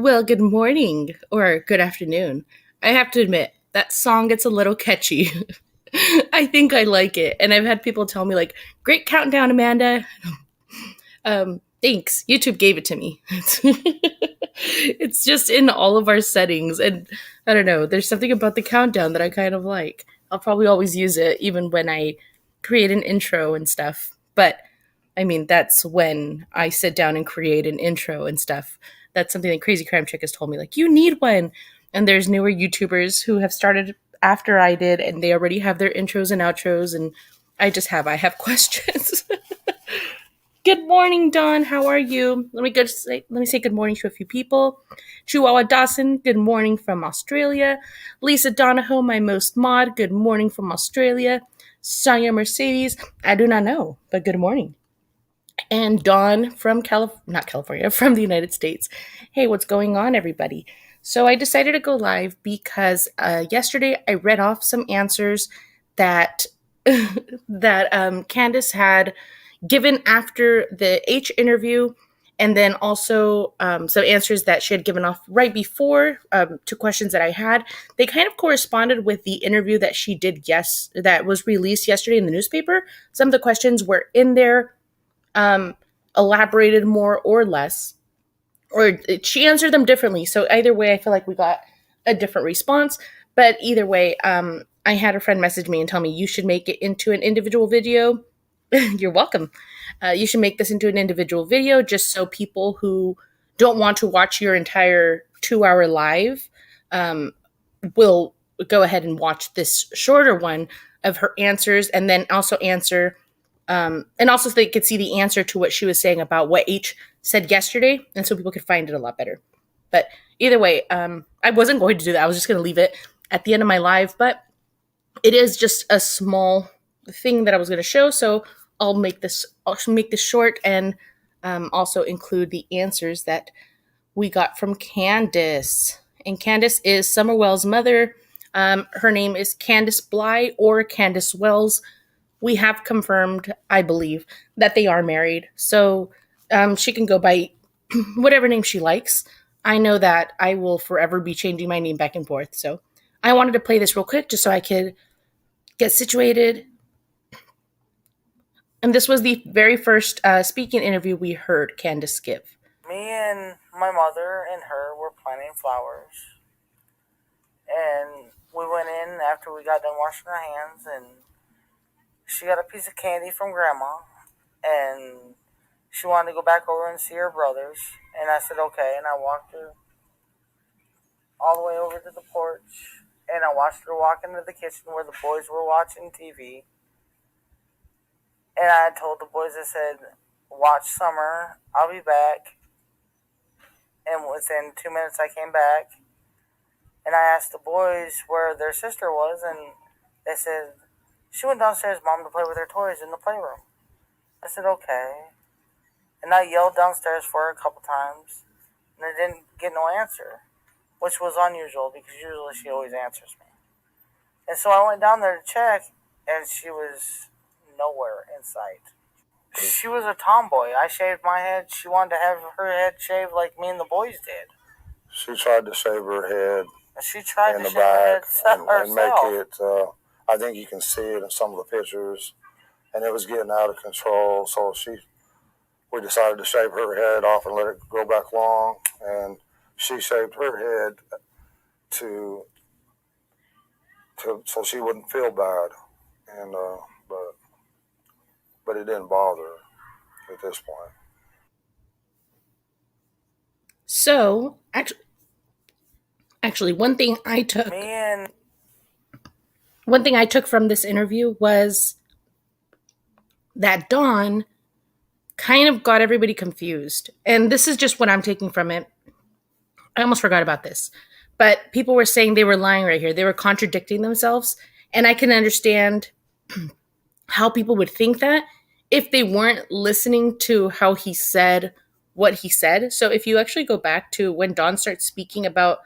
Well, good morning or good afternoon. I have to admit, that song gets a little catchy. I think I like it. And I've had people tell me, like, great countdown, Amanda. Thanks. YouTube gave it to me. It's just in all of our settings. And I don't know, there's something about the countdown that I kind of like. I'll probably always use it, even when I create an intro and stuff. But I mean, that's when I sit down and create an intro and stuff. That's something that Crazy Crime Chick has told me, like, you need one. And there's newer YouTubers who have started after I did, and they already have their intros and outros, and I have questions. Good morning, Dawn. How are you? Let me say good morning to a few people. Chihuahua Dawson, good morning from Australia. Lisa Donahoe, my most mod, good morning from Australia. Sonia Mercedes, I do not know, but good morning. And Dawn from not California, from the United States. Hey, what's going on, everybody? So I decided to go live because yesterday I read off some answers that Candus had given after the H interview, and then also some answers that she had given off right before to questions that I had. They kind of corresponded with the interview that she did, that was released yesterday in the newspaper. Some of the questions were in there, elaborated more or less, or she answered them differently. So either way, I feel like we got a different response. But either way, I had a friend message me and tell me you should make it into an individual video. You're welcome. You should make this into an individual video just so people who don't want to watch your entire 2-hour live will go ahead and watch this shorter one of her answers, and then also answer and also so they could see the answer to what she was saying about what H said yesterday, and so people could find it a lot better. But either way, I wasn't going to do that. I was just going to leave it at the end of my live, but it is just a small thing that I was going to show, so I'll make this short and also include the answers that we got from Candus. And Candus is Summerwells' mother. Her name is Candus Bly or Canduswells. We have confirmed, I believe, that they are married. So she can go by whatever name she likes. I know that I will forever be changing my name back and forth. So I wanted to play this real quick just so I could get situated. And this was the very first speaking interview we heard Candus give. Me and my mother and her were planting flowers. And we went in after we got done washing our hands, and she got a piece of candy from Grandma, and she wanted to go back over and see her brothers. And I said, okay. And I walked her all the way over to the porch, and I watched her walk into the kitchen where the boys were watching TV. And I told the boys, I said, watch Summer, I'll be back. And within 2 minutes I came back. And I asked the boys where their sister was, and they said, she went downstairs, Mom, to play with her toys in the playroom. I said, okay. And I yelled downstairs for her a couple times, and I didn't get no answer, which was unusual because usually she always answers me. And so I went down there to check, and she was nowhere in sight. She was a tomboy. I shaved my head. She wanted to have her head shaved like me and the boys did. She tried to shave her head She tried in to the shave her back head and make herself. it, I think you can see it in some of the pictures, and it was getting out of control. So we decided to shave her head off and let it grow back long, and she shaved her head to so she wouldn't feel bad, and but it didn't bother her at this point. So actually, one thing I took from this interview was that Dawn kind of got everybody confused. And this is just what I'm taking from it. I almost forgot about this. But people were saying they were lying right here. They were contradicting themselves. And I can understand how people would think that if they weren't listening to how he said what he said. So if you actually go back to when Dawn starts speaking about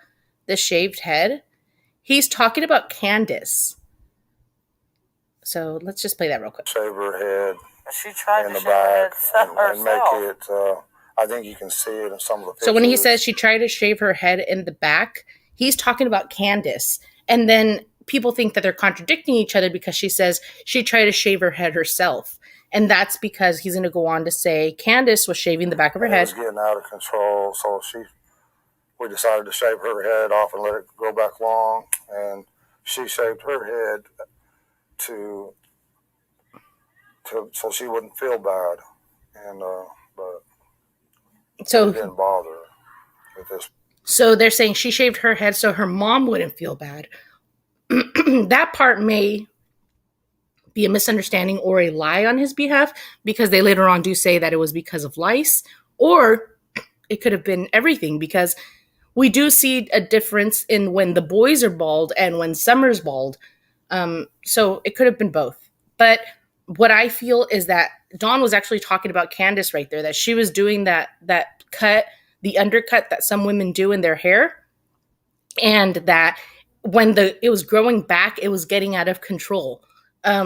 the shaved head, he's talking about Candus. So let's just play that real quick. Shave her head She tried in to the shave her back head and make herself. it, I think you can see it in some of the pictures. So when he says she tried to shave her head in the back, he's talking about Candus. And then people think that they're contradicting each other because she says she tried to shave her head herself. And that's because he's going to go on to say Candus was shaving the back of her head. It was getting out of control, so we decided to shave her head off and let it grow back long. And she shaved her head so she wouldn't feel bad. And but So it didn't bother her with this. So they're saying she shaved her head so her mom wouldn't feel bad. That part may be a misunderstanding or a lie on his behalf, because they later on do say that it was because of lice, or it could have been everything, because we do see a difference in when the boys are bald and when Summer's bald. So it could have been both. But what I feel is that Dawn was actually talking about Candus right there, that she was doing that cut, the undercut that some women do in their hair, and that when it was growing back, it was getting out of control,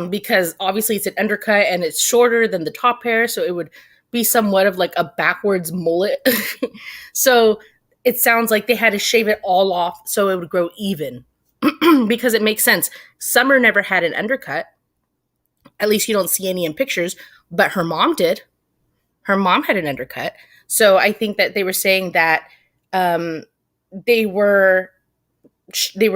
because obviously it's an undercut and it's shorter than the top hair, so it would be somewhat of like a backwards mullet. So it sounds like they had to shave it all off so it would grow even, because it makes sense. Summer never had an undercut. At least you don't see any in pictures, but her mom did. Her mom had an undercut. So I think that they were saying that they were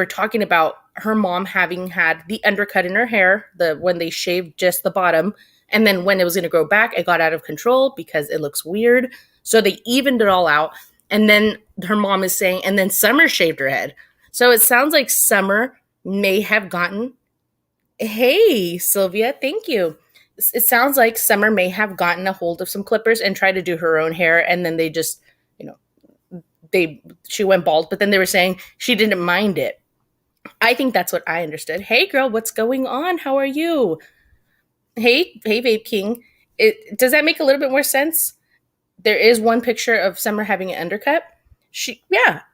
talking about her mom having had the undercut in her hair, when they shaved just the bottom, and then when it was going to grow back, it got out of control because it looks weird. So they evened it all out. And then her mom is saying, and then Summer shaved her head. So it sounds like Summer may have gotten, hey, Sylvia, thank you. It sounds like Summer may have gotten a hold of some clippers and tried to do her own hair, and then they just, she went bald, but then they were saying she didn't mind it. I think that's what I understood. Hey, girl, what's going on? How are you? Hey, Vape King. Does that make a little bit more sense? There is one picture of Summer having an undercut.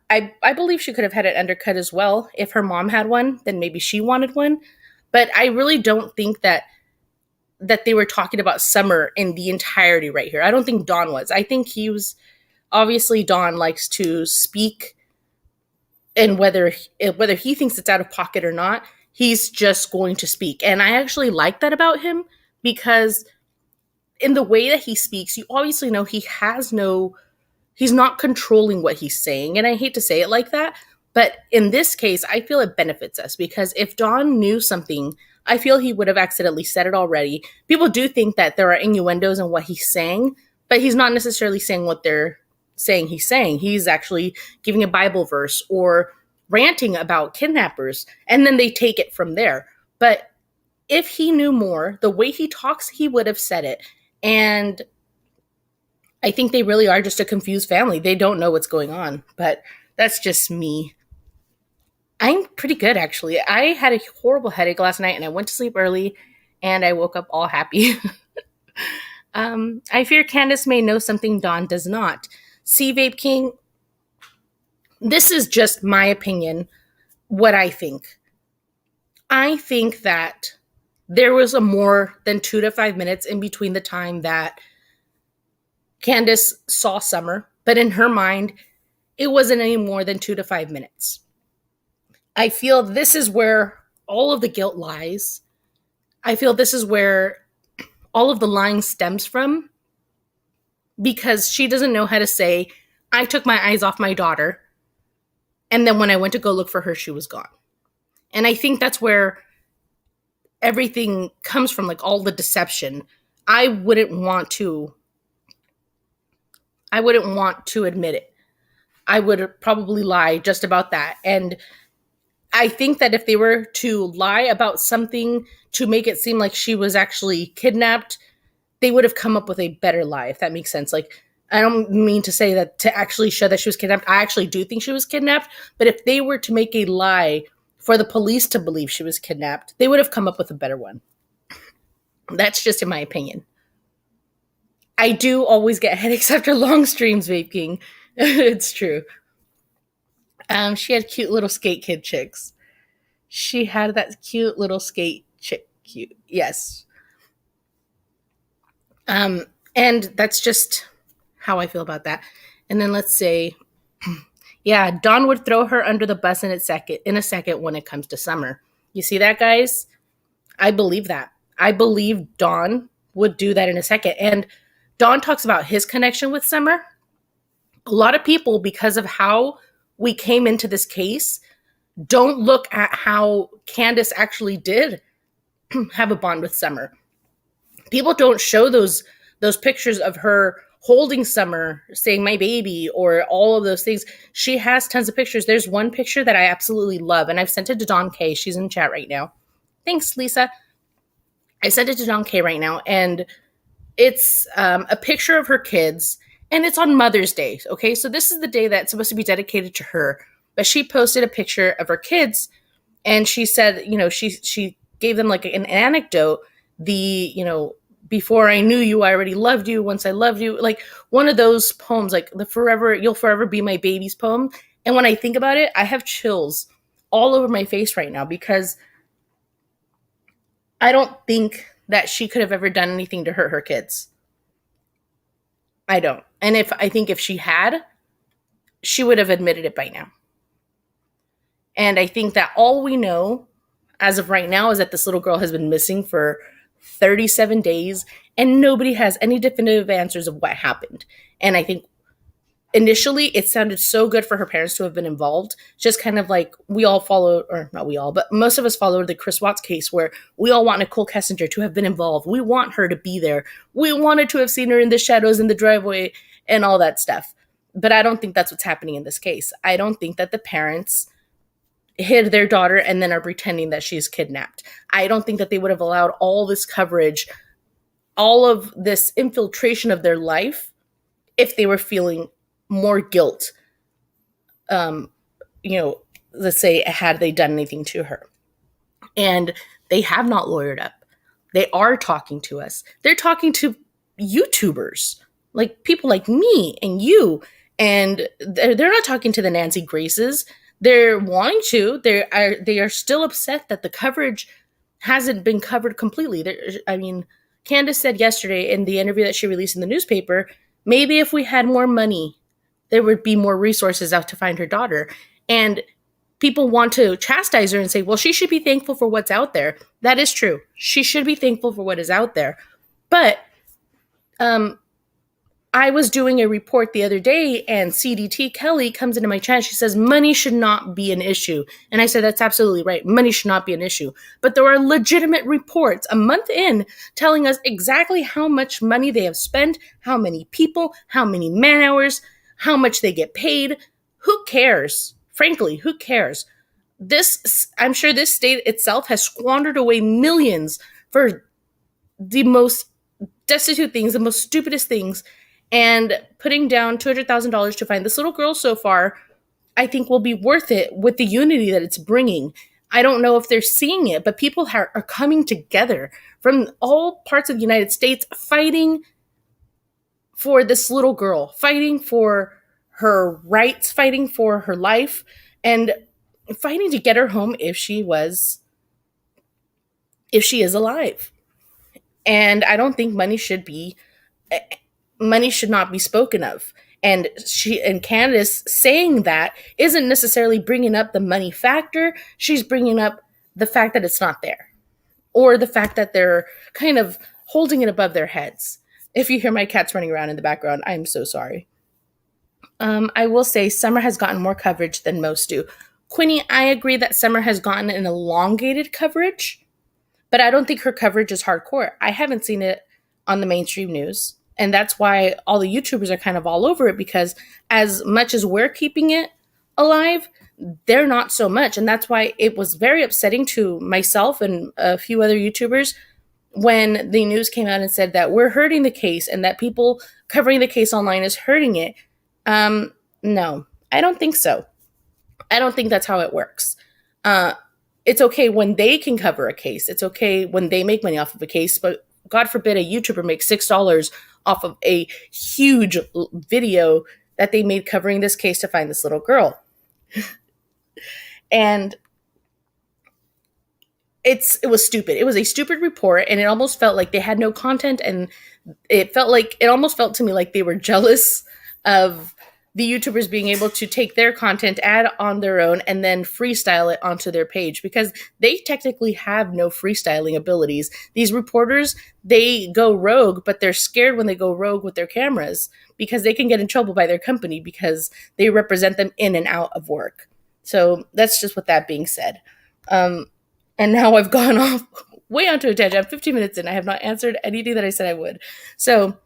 I believe she could have had an undercut as well. If her mom had one, then maybe she wanted one. But I really don't think that they were talking about Summer in the entirety right here. I don't think Dawn was. I think he was. Obviously, Dawn likes to speak, and whether he thinks it's out of pocket or not, he's just going to speak. And I actually like that about him, because in the way that he speaks, you obviously know he's not controlling what he's saying. And I hate to say it like that, but in this case, I feel it benefits us, because if Dawn knew something, I feel he would have accidentally said it already. People do think that there are innuendos in what he's saying, but he's not necessarily saying what they're saying he's saying. He's actually giving a Bible verse or ranting about kidnappers, and then they take it from there. But if he knew more, the way he talks, he would have said it. And I think they really are just a confused family. They don't know what's going on, but that's just me. I'm pretty good, actually. I had a horrible headache last night, and I went to sleep early, and I woke up all happy. I fear Candus may know something Dawn does not. See, Vape King, this is just my opinion, what I think. I think that there was a more than 2 to 5 minutes in between the time that Candus saw Summer, but in her mind, it wasn't any more than 2 to 5 minutes. I feel this is where all of the guilt lies. I feel this is where all of the lying stems from, because she doesn't know how to say, I took my eyes off my daughter, and then when I went to go look for her, she was gone. And I think that's where everything comes from, like all the deception. I wouldn't want to admit it. I would probably lie just about that. And I think that if they were to lie about something to make it seem like she was actually kidnapped, they would have come up with a better lie, if that makes sense. Like, I don't mean to say that to actually show that she was kidnapped. I actually do think she was kidnapped. But if they were to make a lie for the police to believe she was kidnapped, they would have come up with a better one. That's just in my opinion. I do always get headaches after long streams, Vape King. It's true. She had cute little skate kid chicks. She had that cute little skate chick. Cute. Yes. And that's just how I feel about that. And then let's say, yeah, Dawn would throw her under the bus in a second when it comes to Summer. You see that, guys? I believe that. I believe Dawn would do that in a second. And Dawn talks about his connection with Summer. A lot of people, because of how we came into this case, don't look at how Candus actually did have a bond with Summer. People don't show those pictures of her holding Summer, saying my baby, or all of those things. She has tons of pictures. There's one picture that I absolutely love, and I've sent it to Dawn K. She's in chat right now. Thanks, Lisa. I sent it to Dawn K right now, and it's a picture of her kids, and it's on Mother's Day. Okay, so this is the day that's supposed to be dedicated to her, but she posted a picture of her kids, and she said, she gave them like an anecdote. Before I knew you, I already loved you. Once I loved you, like one of those poems, like you'll forever be my baby's poem. And when I think about it, I have chills all over my face right now, because I don't think that she could have ever done anything to hurt her kids. I don't. And I think if she had, she would have admitted it by now. And I think that all we know as of right now is that this little girl has been missing for 37 days, and nobody has any definitive answers of what happened. And I think initially it sounded so good for her parents to have been involved, just kind of like we all followed, or not we all, but most of us followed the Chris Watts case, where we all want Nicole Kessinger to have been involved. We want her to be there. We wanted to have seen her in the shadows in the driveway and all that stuff. But I don't think that's what's happening in this case. I don't think that the parents hid their daughter and then are pretending that she's kidnapped. I don't think that they would have allowed all this coverage, all of this infiltration of their life, if they were feeling more guilt. Let's say, had they done anything to her. And they have not lawyered up. They are talking to us. They're talking to YouTubers, like people like me and you. And they're not talking to the Nancy Graces. They're wanting to. They are still upset that the coverage hasn't been covered completely. Candus said yesterday in the interview that she released in the newspaper, maybe if we had more money, there would be more resources out to find her daughter. And people want to chastise her and say, well, she should be thankful for what's out there. That is true. She should be thankful for what is out there. But I was doing a report the other day, and CDT Kelly comes into my chat. She says, money should not be an issue. And I said, that's absolutely right. Money should not be an issue. But there are legitimate reports a month in telling us exactly how much money they have spent, how many people, how many man hours, how much they get paid. Who cares? Frankly, who cares? I'm sure this state itself has squandered away millions for the most destitute things, the most stupidest things. And putting down $200,000 to find this little girl so far, I think will be worth it with the unity that it's bringing. I don't know if they're seeing it, but people are coming together from all parts of the United States, fighting for this little girl, fighting for her rights, fighting for her life, and fighting to get her home if she is alive. And I don't think money should not be spoken of. And Candus saying that isn't necessarily bringing up the money factor. She's bringing up the fact that it's not there, or the fact that they're kind of holding it above their heads. If you hear my cats running around in the background, I'm so sorry. I will say Summer has gotten more coverage than most do. Quinny, I agree that Summer has gotten an elongated coverage, but I don't think her coverage is hardcore. I haven't seen it on the mainstream news. And that's why all the YouTubers are kind of all over it, because as much as we're keeping it alive, they're not so much. And that's why it was very upsetting to myself and a few other YouTubers when the news came out and said that we're hurting the case and that people covering the case online is hurting it. No, I don't think so. I don't think that's how it works. It's okay when they can cover a case. It's okay when they make money off of a case, but God forbid a YouTuber makes $6 off of a huge video that they made covering this case to find this little girl. And it was stupid. It was a stupid report, and it almost felt like they had no content and It almost felt to me like they were jealous of the YouTubers being able to take their content, add on their own, and then freestyle it onto their page, because they technically have no freestyling abilities. These reporters, they go rogue, but they're scared when they go rogue with their cameras because they can get in trouble by their company because they represent them in and out of work. So that's just with that being said. And now I've gone off way onto a tangent. I'm 15 minutes in. I have not answered anything that I said I would. So,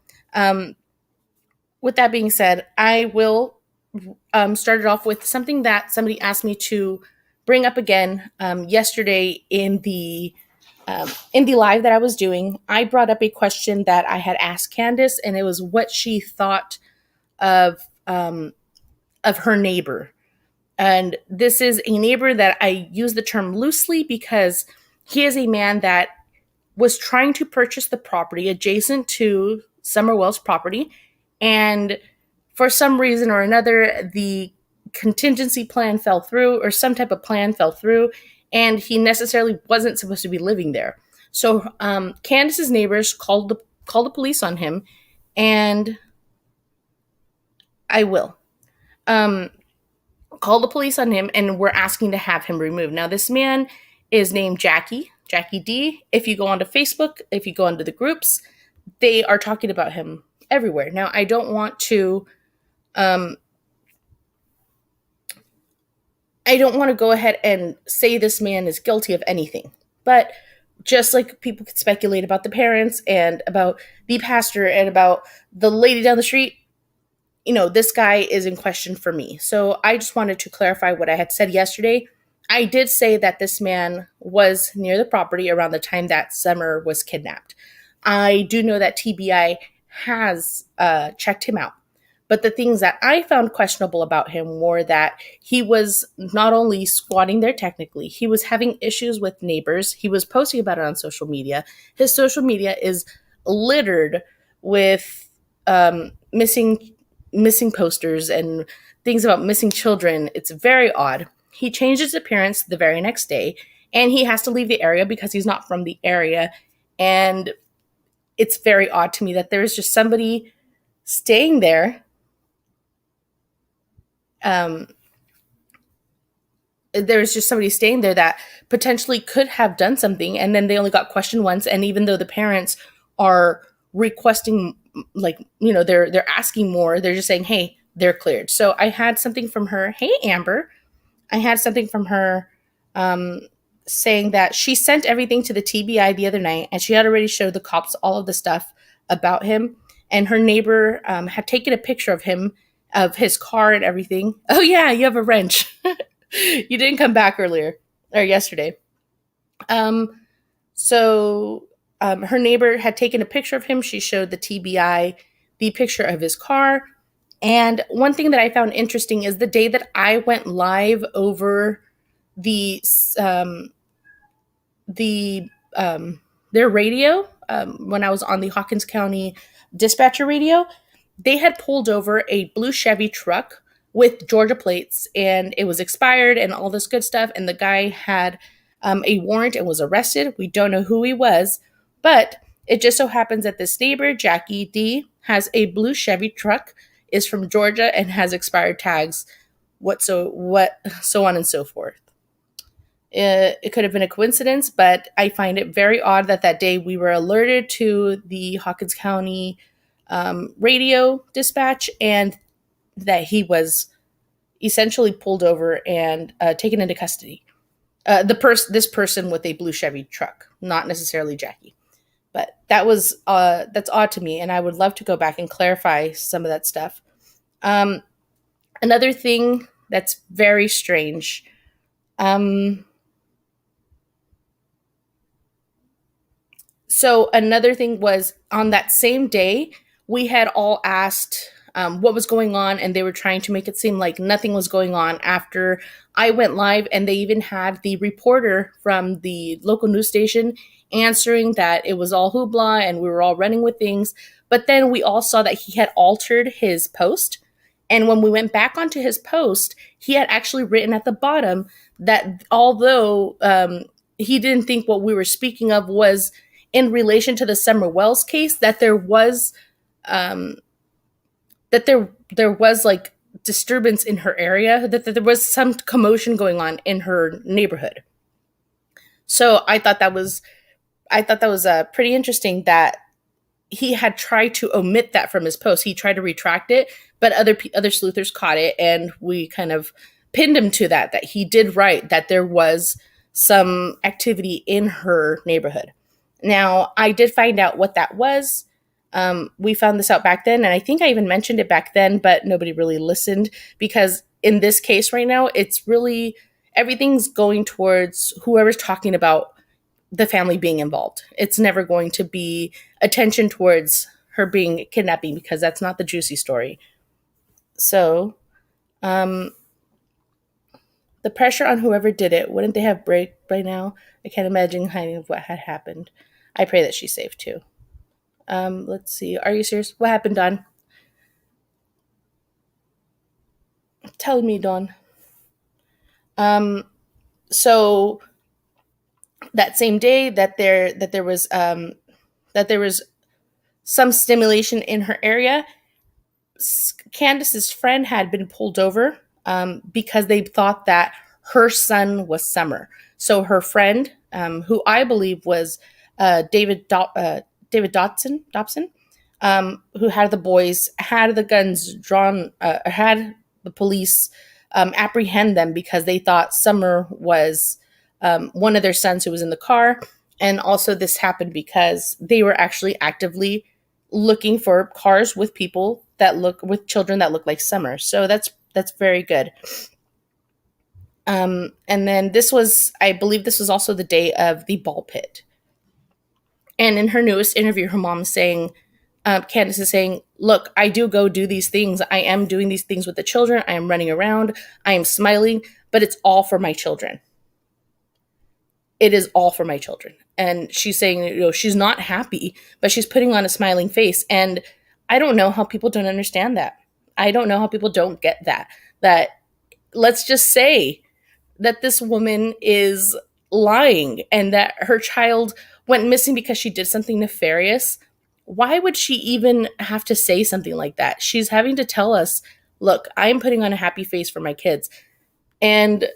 with that being said, I will start it off with something that somebody asked me to bring up again yesterday in the live that I was doing. I brought up a question that I had asked Candus, and it was what she thought of her neighbor. And this is a neighbor that I use the term loosely because he is a man that was trying to purchase the property adjacent to Summerwells property, and for some reason or another, the contingency plan fell through, or some type of plan fell through, and he necessarily wasn't supposed to be living there. So Candus's neighbors called the police on him, and I will call the police on him, and we're asking to have him removed. Now, this man is named Jackie D. If you go onto Facebook, if you go onto the groups, they are talking about him everywhere. Now, I don't want to go ahead and say this man is guilty of anything, but just like people could speculate about the parents and about the pastor and about the lady down the street, this guy is in question for me. So I just wanted to clarify what I had said yesterday. I did say that this man was near the property around the time that Summer was kidnapped. I do know that TBI has checked him out. But the things that I found questionable about him were that he was not only squatting there technically, he was having issues with neighbors. He was posting about it on social media. His social media is littered with missing posters and things about missing children. It's very odd. He changed his appearance the very next day, and he has to leave the area because he's not from the area. And it's very odd to me that there is just somebody staying there. There's just somebody staying there that potentially could have done something, and then they only got questioned once. And even though the parents are requesting, they're asking more, they're just saying, hey, they're cleared. So I had something from her. Hey, Amber. I had something from her saying that she sent everything to the TBI the other night, and she had already showed the cops all of the stuff about him. And her neighbor had taken a picture of him, of his car and everything. Oh, yeah, you have a wrench. You didn't come back yesterday. So her neighbor had taken a picture of him. She showed the TBI the picture of his car. And one thing that I found interesting is the day that I went live over their radio, when I was on the Hawkins County dispatcher radio, they had pulled over a blue Chevy truck with Georgia plates, and it was expired and all this good stuff. And the guy had a warrant and was arrested. We don't know who he was, but it just so happens that this neighbor, Jackie D, has a blue Chevy truck, is from Georgia, and has expired tags, so on and so forth. It could have been a coincidence, but I find it very odd that day we were alerted to the Hawkins County radio dispatch, and that he was essentially pulled over and taken into custody. This person with a blue Chevy truck, not necessarily Jackie. But that's odd to me, and I would love to go back and clarify some of that stuff. Another thing that's very strange. So another thing was, on that same day, we had all asked what was going on, and they were trying to make it seem like nothing was going on after I went live, and they even had the reporter from the local news station answering that it was all hoopla and we were all running with things. But then we all saw that he had altered his post. And when we went back onto his post, he had actually written at the bottom that although he didn't think what we were speaking of was in relation to the Summerwells case, that there was um, there was like disturbance in her area, that there was some commotion going on in her neighborhood. So I thought that was pretty interesting that he had tried to omit that from his post. He tried to retract it, but other sleuthers caught it, and we kind of pinned him to that he did write that there was some activity in her neighborhood. Now, I did find out what that was. We found this out back then, and I think I even mentioned it back then, but nobody really listened, because in this case right now, it's really everything's going towards whoever's talking about the family being involved. It's never going to be attention towards her being kidnapping, because that's not the juicy story. So, um, the pressure on whoever did it, wouldn't they have break by now? I can't imagine hiding of what had happened. I pray that she's safe too. Let's see. Are you serious? What happened, Dawn? Tell me, Dawn. Um, so that same day that there was some stimulation in her area, Candus's friend had been pulled over because they thought that her son was Summer. So her friend, who I believe was David Dobson, who had the boys, had the guns drawn, had the police apprehend them because they thought Summer was one of their sons who was in the car. And also, this happened because they were actually actively looking for cars with people that look with children that look like Summer. So that's very good. And then I believe this was also the day of the ball pit. And in her newest interview, her mom is saying, Candus is saying, look, I do go do these things. I am doing these things with the children. I am running around. I am smiling, but it's all for my children. It is all for my children. And she's saying, she's not happy, but she's putting on a smiling face. And I don't know how people don't understand that. I don't know how people don't get that. That let's just say that this woman is lying and that her child went missing because she did something nefarious. Why would she even have to say something like that? She's having to tell us, look, I'm putting on a happy face for my kids. And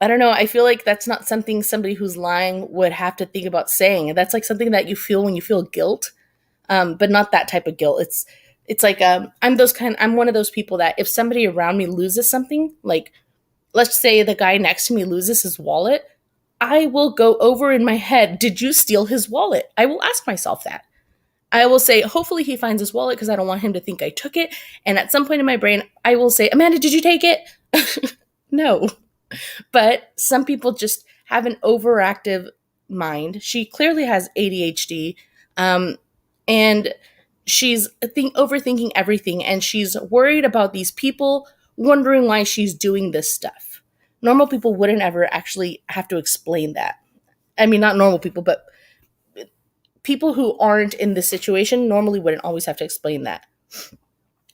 I don't know. I feel like that's not something somebody who's lying would have to think about saying. That's like something that you feel when you feel guilt, but not that type of guilt. It's like I'm one of those people that if somebody around me loses something, like let's say the guy next to me loses his wallet, I will go over in my head, did you steal his wallet? I will ask myself that. I will say, hopefully he finds his wallet because I don't want him to think I took it. And at some point in my brain, I will say, Amanda, did you take it? No. But some people just have an overactive mind. She clearly has ADHD, and she's overthinking everything, and she's worried about these people, wondering why she's doing this stuff. Normal people wouldn't ever actually have to explain that. I mean, not normal people, but people who aren't in this situation normally wouldn't always have to explain that.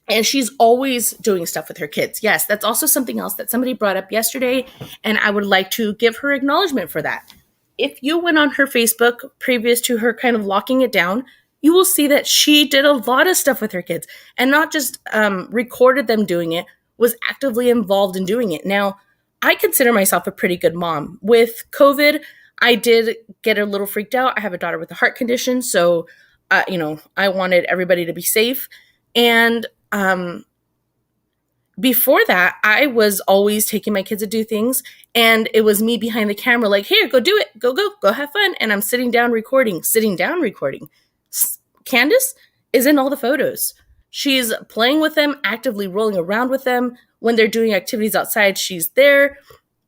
And she's always doing stuff with her kids. Yes, that's also something else that somebody brought up yesterday, and I would like to give her acknowledgement for that. If you went on her Facebook previous to her kind of locking it down, you will see that she did a lot of stuff with her kids, and not just recorded them doing it, was actively involved in doing it. Now, I consider myself a pretty good mom. With COVID, I did get a little freaked out. I have a daughter with a heart condition, so I wanted everybody to be safe. And before that, I was always taking my kids to do things, and it was me behind the camera, like, here, go do it, go have fun. And I'm sitting down recording. Candus is in all the photos. She's playing with them, actively rolling around with them. When they're doing activities outside, she's there.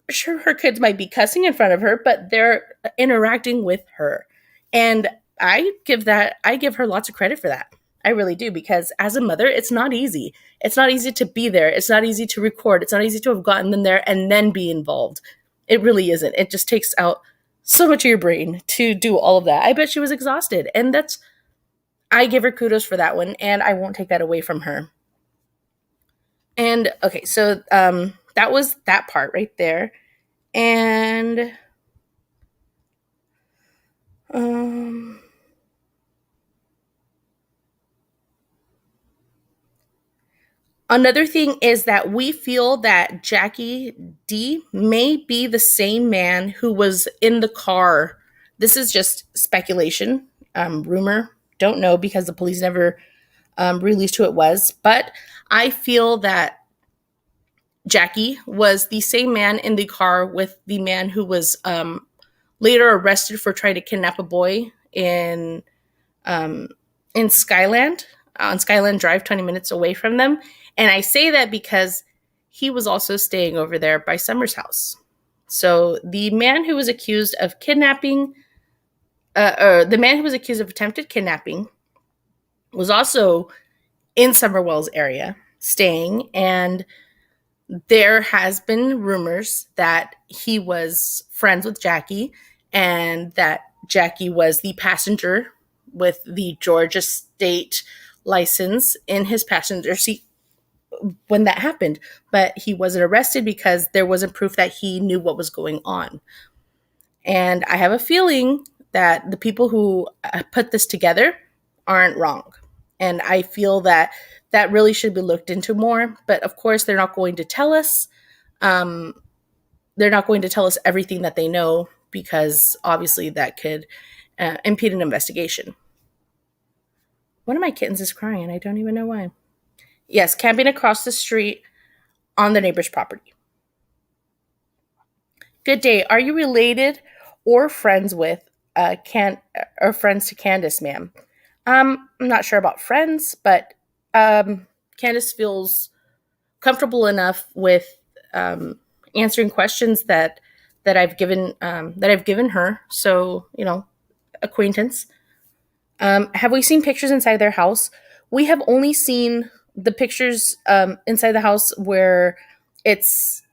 Sure, her kids might be cussing in front of her, but they're interacting with her. And I give her lots of credit for that. I really do, because as a mother, it's not easy. It's not easy to be there. It's not easy to record. It's not easy to have gotten them there and then be involved. It really isn't. It just takes out so much of your brain to do all of that. I bet she was exhausted. And I give her kudos for that one, and I won't take that away from her. And okay, so that was that part right there. And Um, Another thing is that we feel that Jackie D may be the same man who was in the car. This is just speculation, rumor. Don't know because the police never released who it was. But I feel that Jackie was the same man in the car with the man who was later arrested for trying to kidnap a boy um, in Skyland, on Skyland Drive, 20 minutes away from them. And I say that because he was also staying over there by Summer's house. So the man who was accused of kidnapping, or the man who was accused of attempted kidnapping, was also in Summerwells area staying, and there has been rumors that he was friends with Jackie and that Jackie was the passenger with the Georgia state license in his passenger seat when that happened. But he wasn't arrested because there wasn't proof that he knew what was going on. And I have a feeling that the people who put this together aren't wrong. And I feel that that really should be looked into more. But of course, they're not going to tell us. Um, they're not going to tell us everything that they know because obviously that could impede an investigation. One of my kittens is crying and I don't even know why. Yes, camping across the street on the neighbor's property. Good day. Are you related or friends with friends to Candus, ma'am? I'm not sure about friends, but Candus feels comfortable enough with answering questions that I've given her. So acquaintance. Have we seen pictures inside their house? We have only seen the pictures inside the house where it's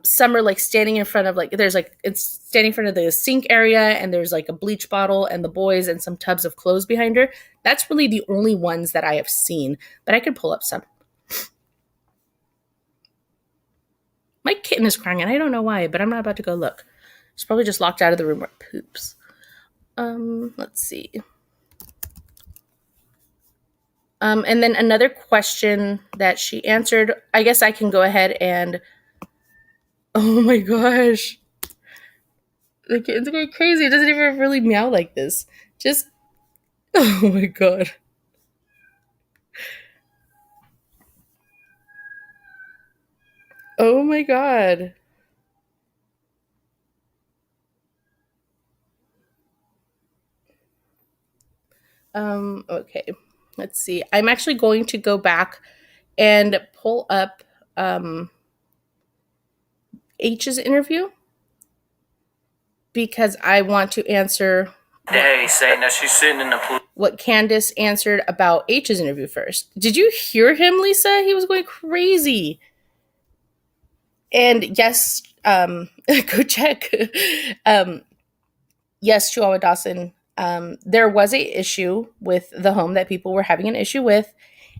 Summer like standing in front of it's standing in front of the sink area and there's like a bleach bottle and the boys and some tubs of clothes behind her. That's really the only ones that I have seen, but I could pull up some. My kitten is crying and I don't know why, but I'm not about to go look. She's probably just locked out of the room where it poops. Let's see. And then another question that she answered, I guess I can go ahead and, oh my gosh. The kitten's going crazy. It doesn't even really meow like this. Just, oh my god. Oh my god. Okay. Let's see. I'm actually going to go back and pull up H's interview because I want to answer Hey, saying that she's sitting in the pool. What Candus answered about H's interview first. Did you hear him, Lisa? He was going crazy. And yes, go check. Yes, Chihuahua Dawson. There was a issue with the home that people were having an issue with.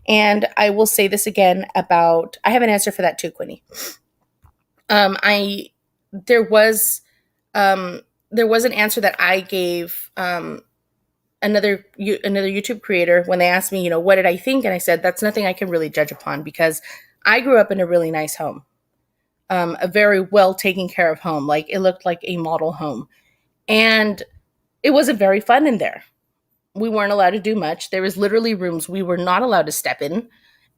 And I will say this again about, I have an answer for that too, Quinny. There was an answer that I gave another YouTube creator when they asked me, what did I think? And I said, that's nothing I can really judge upon because I grew up in a really nice home, a very well taken care of home. Like it looked like a model home. And it wasn't very fun in there. We weren't allowed to do much. There was literally rooms we were not allowed to step in.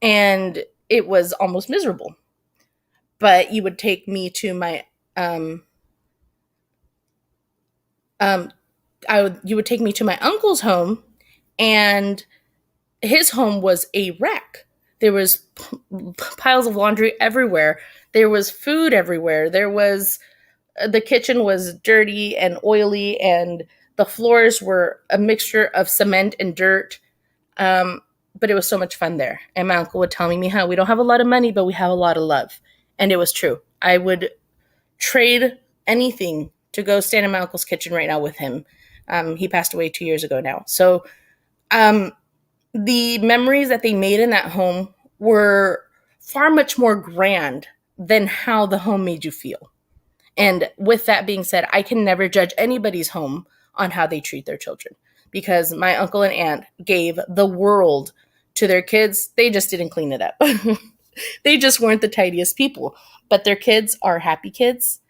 And it was almost miserable. But you would take me to my you would take me to my uncle's home, and his home was a wreck. There was piles of laundry everywhere. There was food everywhere. The kitchen was dirty and oily, and the floors were a mixture of cement and dirt. But it was so much fun there. And my uncle would tell me, Miha, we don't have a lot of money, but we have a lot of love. And it was true. I would trade anything to go stand in my uncle's kitchen right now with him. He passed away 2 years ago now. So the memories that they made in that home were far much more grand than how the home made you feel. And with that being said, I can never judge anybody's home on how they treat their children. Because my uncle and aunt gave the world to their kids. They just didn't clean it up. They just weren't the tidiest people. But their kids are happy kids.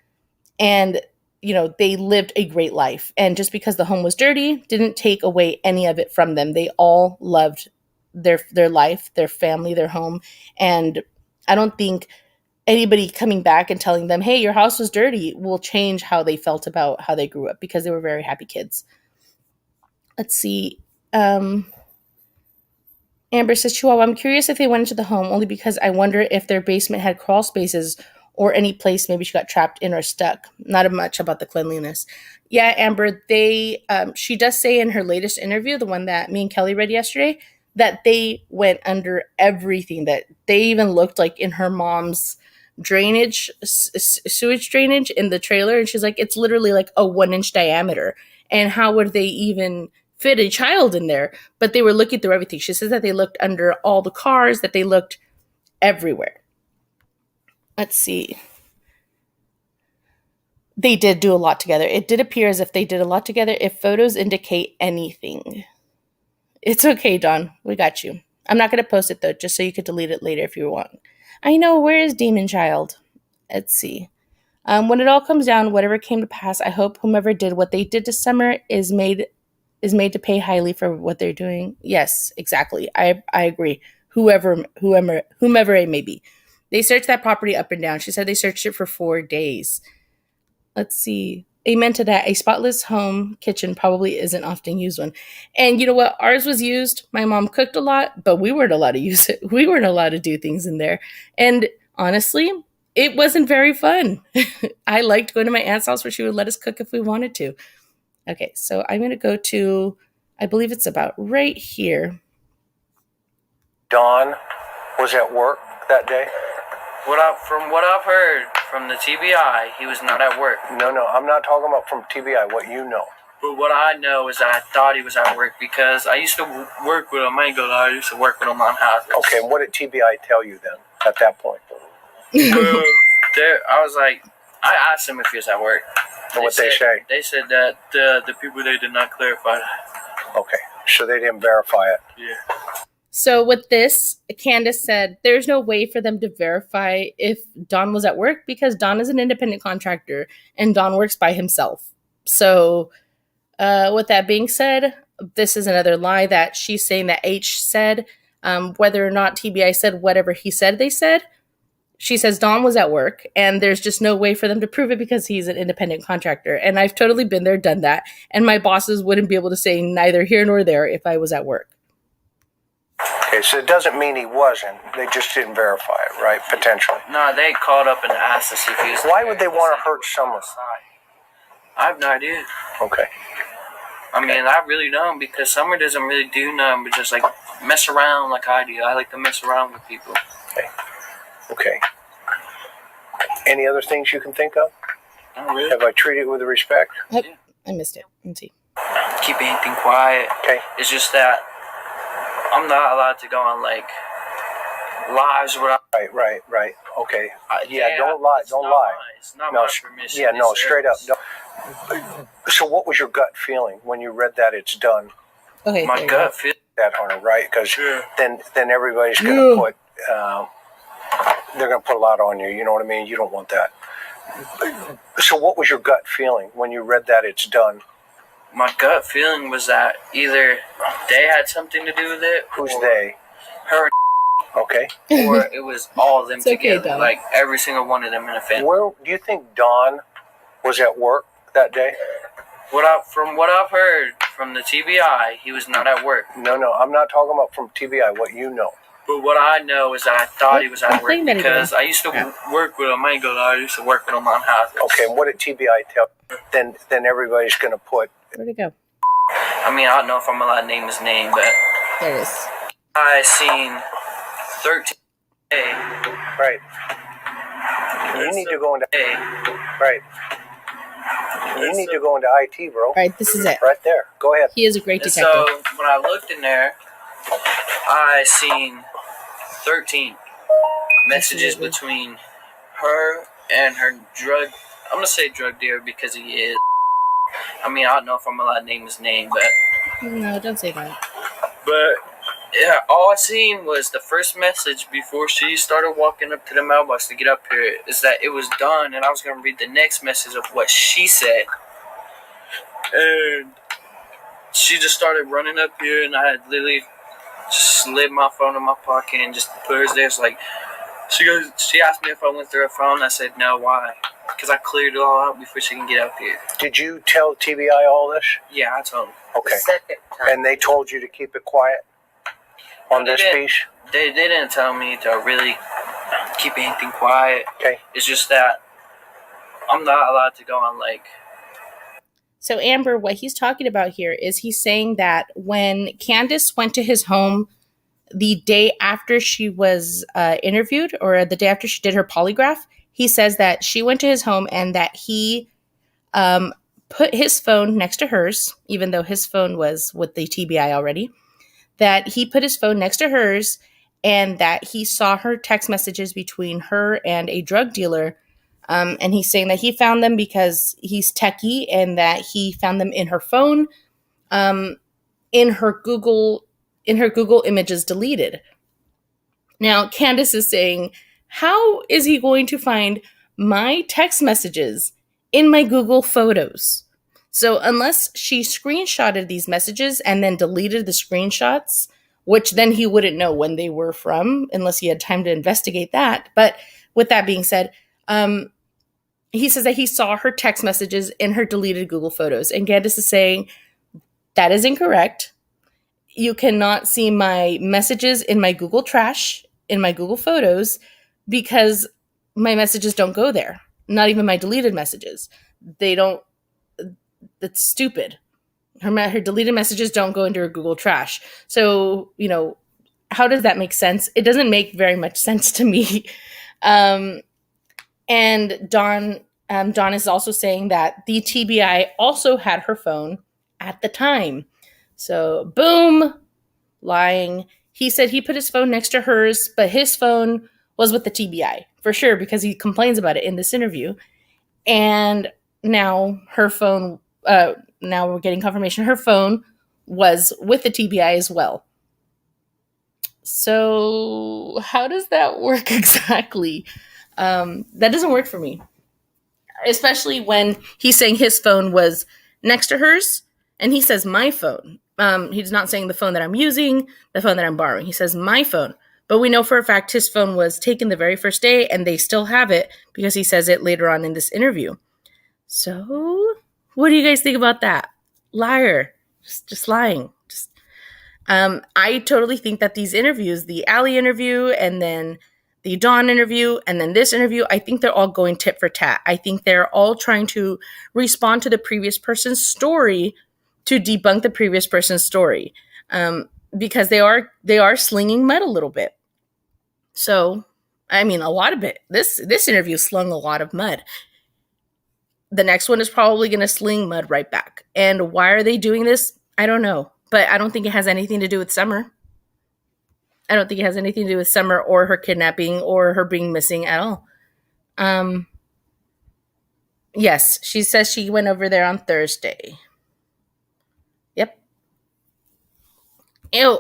And, they lived a great life. And just because the home was dirty didn't take away any of it from them. They all loved their life, their family, their home. And I don't think anybody coming back and telling them, hey, your house was dirty, will change how they felt about how they grew up, because they were very happy kids. Let's see. Amber says, Chihuahua, I'm curious if they went into the home only because I wonder if their basement had crawl spaces or any place maybe she got trapped in or stuck. Not much about the cleanliness. Yeah, Amber, she does say in her latest interview, the one that me and Kelly read yesterday, that they went under everything, that they even looked like in her mom's sewage drainage in the trailer. And she's like, it's literally like a 1-inch diameter. And how would they even fit a child in there? But they were looking through everything. She says that they looked under all the cars, that they looked everywhere. Let's see. They did do a lot together. It did appear as if they did a lot together, if photos indicate anything. It's okay, Dawn. We got you. I'm not going to post it, though, just so you could delete it later if you want. I know. Where is Demon Child? Let's see. When it all comes down, whatever came to pass, I hope whomever did what they did to Summer is made to pay highly for what they're doing. Yes, exactly. I agree. Whomever it may be. They searched that property up and down. She said they searched it for 4 days. Let's see. Amen to that. A spotless home kitchen probably isn't often used one. And you know what? Ours was used. My mom cooked a lot, but we weren't allowed to use it. We weren't allowed to do things in there. And honestly, it wasn't very fun. I liked going to my aunt's house where she would let us cook if we wanted to. Okay, so I'm going to go to, I believe it's about right here. Don was at work that day? From what I've heard from the TBI, he was not at work. No, I'm not talking about from TBI, what you know. But what I know is I thought he was at work because I used to work with him. I ain't gonna lie, I used to work with him on houses. Okay, and what did TBI tell you then at that point? I was like, I asked him if he was at work. And what they say? They said that the people, they did not clarify that. Okay, so they didn't verify it. Yeah. So with this, Candus said there's no way for them to verify if Don was at work because Don is an independent contractor and Don works by himself. So with that being said, this is another lie that she's saying that H said. Whether or not TBI said whatever he said they said, she says Don was at work and there's just no way for them to prove it because he's an independent contractor. And I've totally been there, done that. And my bosses wouldn't be able to say neither here nor there if I was at work. Okay, so it doesn't mean he wasn't. They just didn't verify it, right? Potentially. No, they called up and asked us if he was. Why would they want to hurt Summer? I have no idea. Okay. I mean, I really don't because Summer doesn't really do nothing but just like mess around like I do. I like to mess around with people. Okay. Any other things you can think of? Not really. Have I treated it with respect? Yep. I missed it. Let's see. Keep anything quiet. Okay. It's just that I'm not allowed to go on like lives without. Right. Okay. Don't lie. Don't lie. It's not my permission. Yeah, no, straight up. So what was your gut feeling when you read that it's done? Okay. My gut feel that, Hunter, right? Because sure. then everybody's going to put, they're going to put a lot on you. You know what I mean? You don't want that. So what was your gut feeling when you read that it's done? My gut feeling was that either they had something to do with it. Who's they? Her. Okay. Or it was all of them together. Okay, like every single one of them in a family. Where do you think Don was at work that day? From what I've heard from the TBI, he was not at work. No, I'm not talking about from TBI, what you know. But what I know is that I thought he was at work because I used to work with him. I ain't gonna lie, I used to work with him on houses. Okay, and what did TBI tell you? Then everybody's going to put... Where'd it go? I mean, I don't know if I'm allowed to name his name, but... There it is. I seen 13A. Right. You need to go into... Right. You need to go into IT, bro. All right, this is it. Right there. Go ahead. He is a great And detective. so, when I looked in there, I seen 13 messages between her and her drug... I'm going to say drug dealer because he is. I mean, I don't know if I'm allowed to name his name, but No, don't say that. But yeah, all I seen was the first message before she started walking up to the mailbox to get up here is that it was done, and I was gonna read the next message of what she said, and she just started running up here, and I had literally just slid my phone in my pocket and just put hers there. It's like she asked me if I went through her phone. I said no. Why? Because I cleared it all out before she can get up here. Did you tell TBI all this? Yeah, I told them. Okay. And they told you to keep it quiet on this piece? They didn't tell me to really keep anything quiet. Okay. It's just that I'm not allowed to go on like. So Amber, what he's talking about here is he's saying that when Candus went to his home the day after she was interviewed, or the day after she did her polygraph, he says that she went to his home and that he put his phone next to hers, even though his phone was with the TBI already, that he put his phone next to hers and that he saw her text messages between her and a drug dealer. And he's saying that he found them because he's techie and that he found them in her phone, in her Google images deleted. Now, Candus is saying, how is he going to find my text messages in my Google Photos? So unless she screenshotted these messages and then deleted the screenshots, which then he wouldn't know when they were from unless he had time to investigate that. But with that being said, he says that he saw her text messages in her deleted Google Photos. And Candus is saying, that is incorrect. You cannot see my messages in my Google Trash, in my Google Photos, because my messages don't go there. Not even my deleted messages. They don't. That's stupid. Her deleted messages don't go into her Google Trash. So, how does that make sense? It doesn't make very much sense to me. And Don is also saying that the TBI also had her phone at the time. So, boom, lying. He said he put his phone next to hers, but his phone was with the TBI, for sure, because he complains about it in this interview. And now her phone, now we're getting confirmation, her phone was with the TBI as well. So how does that work exactly? That doesn't work for me. Especially when he's saying his phone was next to hers, and he says my phone. He's not saying the phone that I'm using, the phone that I'm borrowing. He says my phone. But we know for a fact his phone was taken the very first day, and they still have it because he says it later on in this interview. So, what do you guys think about that? Liar. Just lying. I totally think that these interviews, the Allie interview, and then the Dawn interview, and then this interview, I think they're all going tit for tat. I think they're all trying to respond to the previous person's story to debunk the previous person's story, because they are slinging mud a little bit. So, I mean, a lot of it. This interview slung a lot of mud. The next one is probably going to sling mud right back. And why are they doing this? I don't know. But I don't think it has anything to do with Summer. I don't think it has anything to do with Summer or her kidnapping or her being missing at all. Yes, she says she went over there on Thursday. Yep.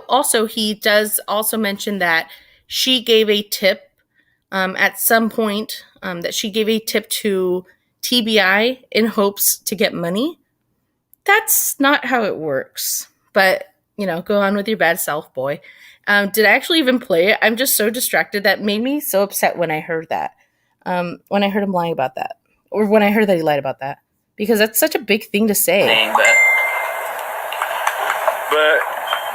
Also, he does also mention that she gave a tip at some point, that she gave a tip to TBI in hopes to get money. That's not how it works. But, go on with your bad self, boy. Did I actually even play it? I'm just so distracted. That made me so upset when I heard that. When I heard him lying about that. Or when I heard that he lied about that. Because that's such a big thing to say. But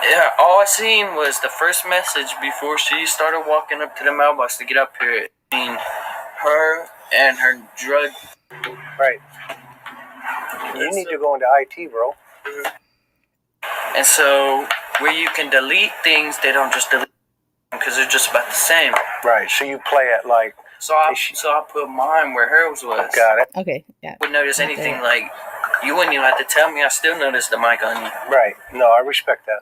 yeah, all I seen was the first message before she started walking up to the mailbox to get up here. I mean, her and her drug. Right. You need to go into IT, bro. And so, where you can delete things, they don't just delete them because they're just about the same. Right. So you play it like. So I put mine where hers was. Got it. Okay. Yeah. Wouldn't notice anything like you wouldn't even have to tell me. I still noticed the mic on you. Right. No, I respect that.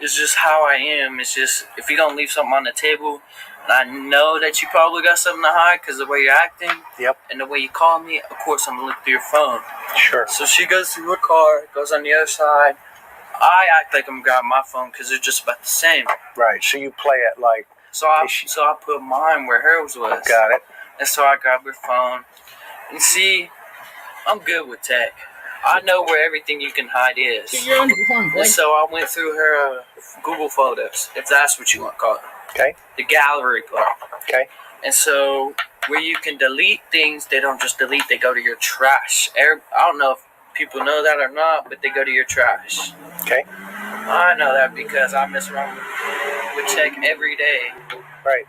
It's just how I am. It's just if you don't leave something on the table, And I know that you probably got something to hide because of the way you're acting. Yep. And the way you call me, of course I'm going to look through your phone. Sure. So she goes through her car, goes on the other side. I act like I'm grabbing my phone because they're just about the same. Right. So you play it like. So I put mine where hers was. Got it. And so I grab her phone. And see, I'm good with tech. I know where everything you can hide is. And so I went through her Google Photos, if that's what you want to call it. Okay. The gallery part. Okay. And so where you can delete things, they don't just delete, they go to your trash. I don't know if people know that or not, but they go to your trash. Okay. I know that because I mess around with tech every day. Right.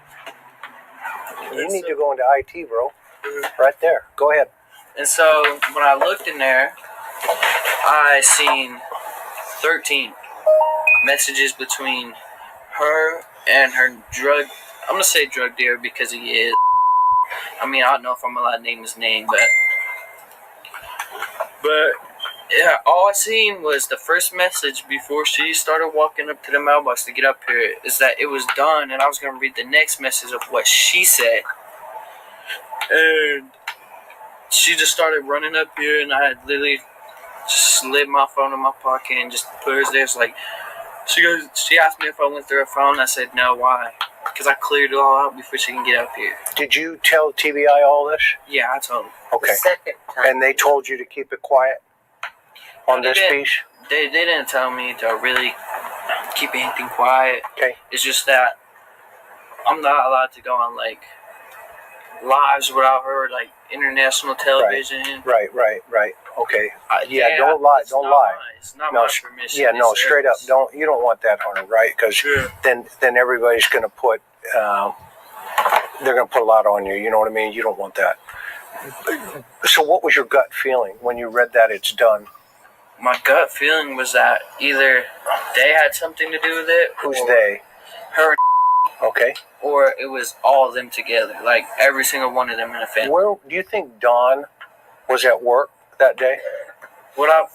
You need to go into IT, bro. Right there. Go ahead. And so when I looked in there, I seen 13 messages between her and her drug. I'm gonna say drug dealer because he is. I mean, I don't know if I'm allowed to name his name, but yeah, all I seen was the first message before she started walking up to the mailbox to get up here is that it was done, and I was gonna read the next message of what she said, and she just started running up here, and I had literally just slid my phone in my pocket and just put hers there. It's like she asked me if I went through her phone. I said no. Why? Because I cleared it all out before she can get up here. Did you tell TBI all this? Yeah, I told them. Okay. The second time. And they told you to keep it quiet on this piece? They didn't tell me to really keep anything quiet. Okay. It's just that I'm not allowed to go on like lives without her, like international television. Right. Okay. Don't lie. Don't lie. It's not my permission. Yeah, no, straight up. You don't want that, Hunter, right? Because then everybody's going to put, they're going to put a lot on you. You know what I mean? You don't want that. So what was your gut feeling when you read that it's done? My gut feeling was that either they had something to do with it. Who's they? Her. Okay. Or it was all of them together, like every single one of them in a family. Where do you think Don was at work that day?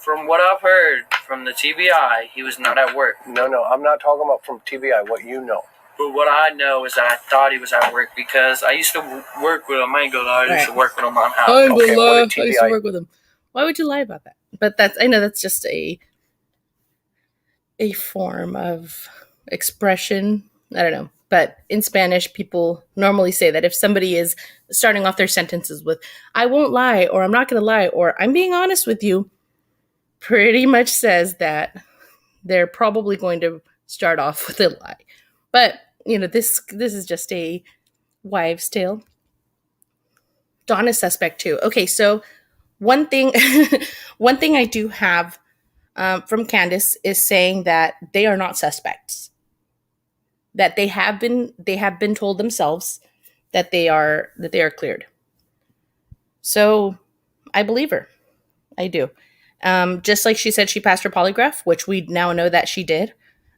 From what I've heard from the TBI, he was not at work. No, I'm not talking about from TBI, what you know. But what I know is that I thought he was at work because I used to work with him. I ain't gonna lie, I used to work with him on house. I used to work with him. Why would you lie about that? But I know that's just a form of expression. I don't know. But in Spanish, people normally say that if somebody is starting off their sentences with, I won't lie, or I'm not going to lie, or I'm being honest with you, pretty much says that they're probably going to start off with a lie. But, this is just a wives' tale. Dawn is suspect too. Okay, so one thing I do have from Candus is saying that they are not suspects. That they have been told themselves that they are cleared. So I believe her. I do. Just like she said she passed her polygraph, which we now know that she did.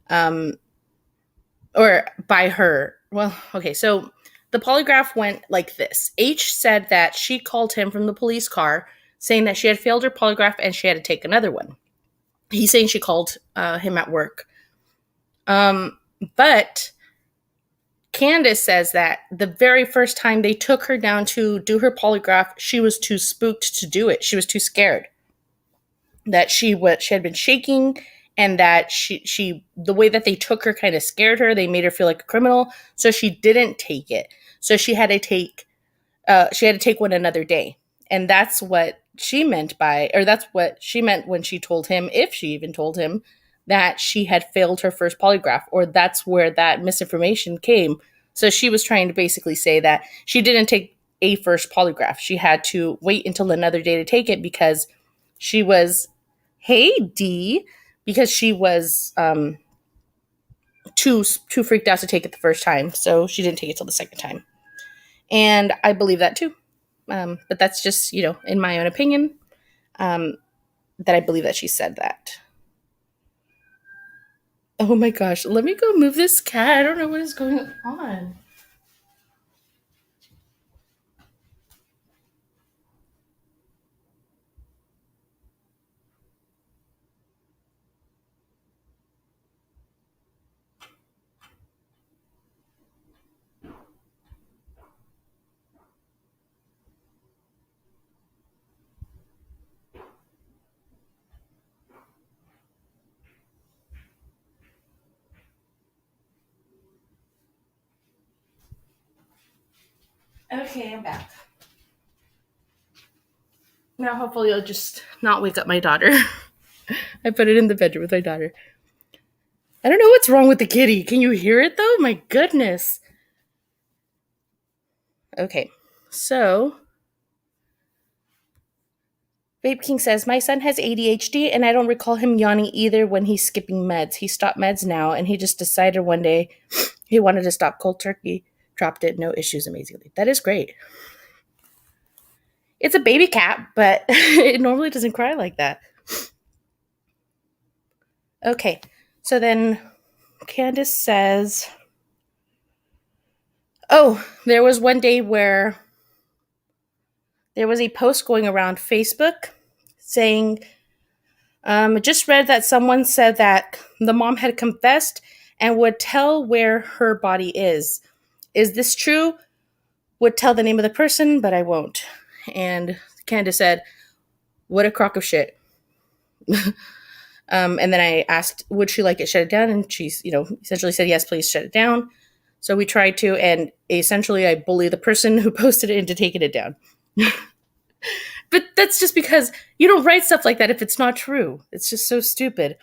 Or by her. Well, okay, so the polygraph went like this. H said that she called him from the police car saying that she had failed her polygraph and she had to take another one. He's saying she called him at work. But Candus says that the very first time they took her down to do her polygraph, she was too spooked to do it. She was too scared. That she had been shaking, and that she the way that they took her kind of scared her. They made her feel like a criminal, so she didn't take it. So she had to take one another day, and that's what she meant when she told him, if she even told him, that she had failed her first polygraph, or that's where that misinformation came. So she was trying to basically say that she didn't take a first polygraph. She had to wait until another day to take it because she was, because she was too freaked out to take it the first time. So she didn't take it till the second time. And I believe that too. But that's just, in my own opinion, that I believe that she said that. Oh my gosh, let me go move this cat. I don't know what is going on. Okay, I'm back. Now, hopefully, you'll just not wake up my daughter. I put it in the bedroom with my daughter. I don't know what's wrong with the kitty. Can you hear it though? My goodness. Okay, so Vape King says, my son has ADHD and I don't recall him yawning either when he's skipping meds. He stopped meds now and he just decided one day he wanted to stop cold turkey. Dropped it, no issues amazingly. That is great. It's a baby cat, but it normally doesn't cry like that. Okay, so then Candus says, oh, there was one day where there was a post going around Facebook saying, just read that someone said that the mom had confessed and would tell where her body is. Is this true? Would tell the name of the person, but I won't. And Candus said, what a crock of shit. And then I asked, would she like it shut it down? And she's, essentially said, yes, please shut it down. So we tried to, and essentially I bullied the person who posted it into taking it down. But that's just because you don't write stuff like that if it's not true. It's just so stupid.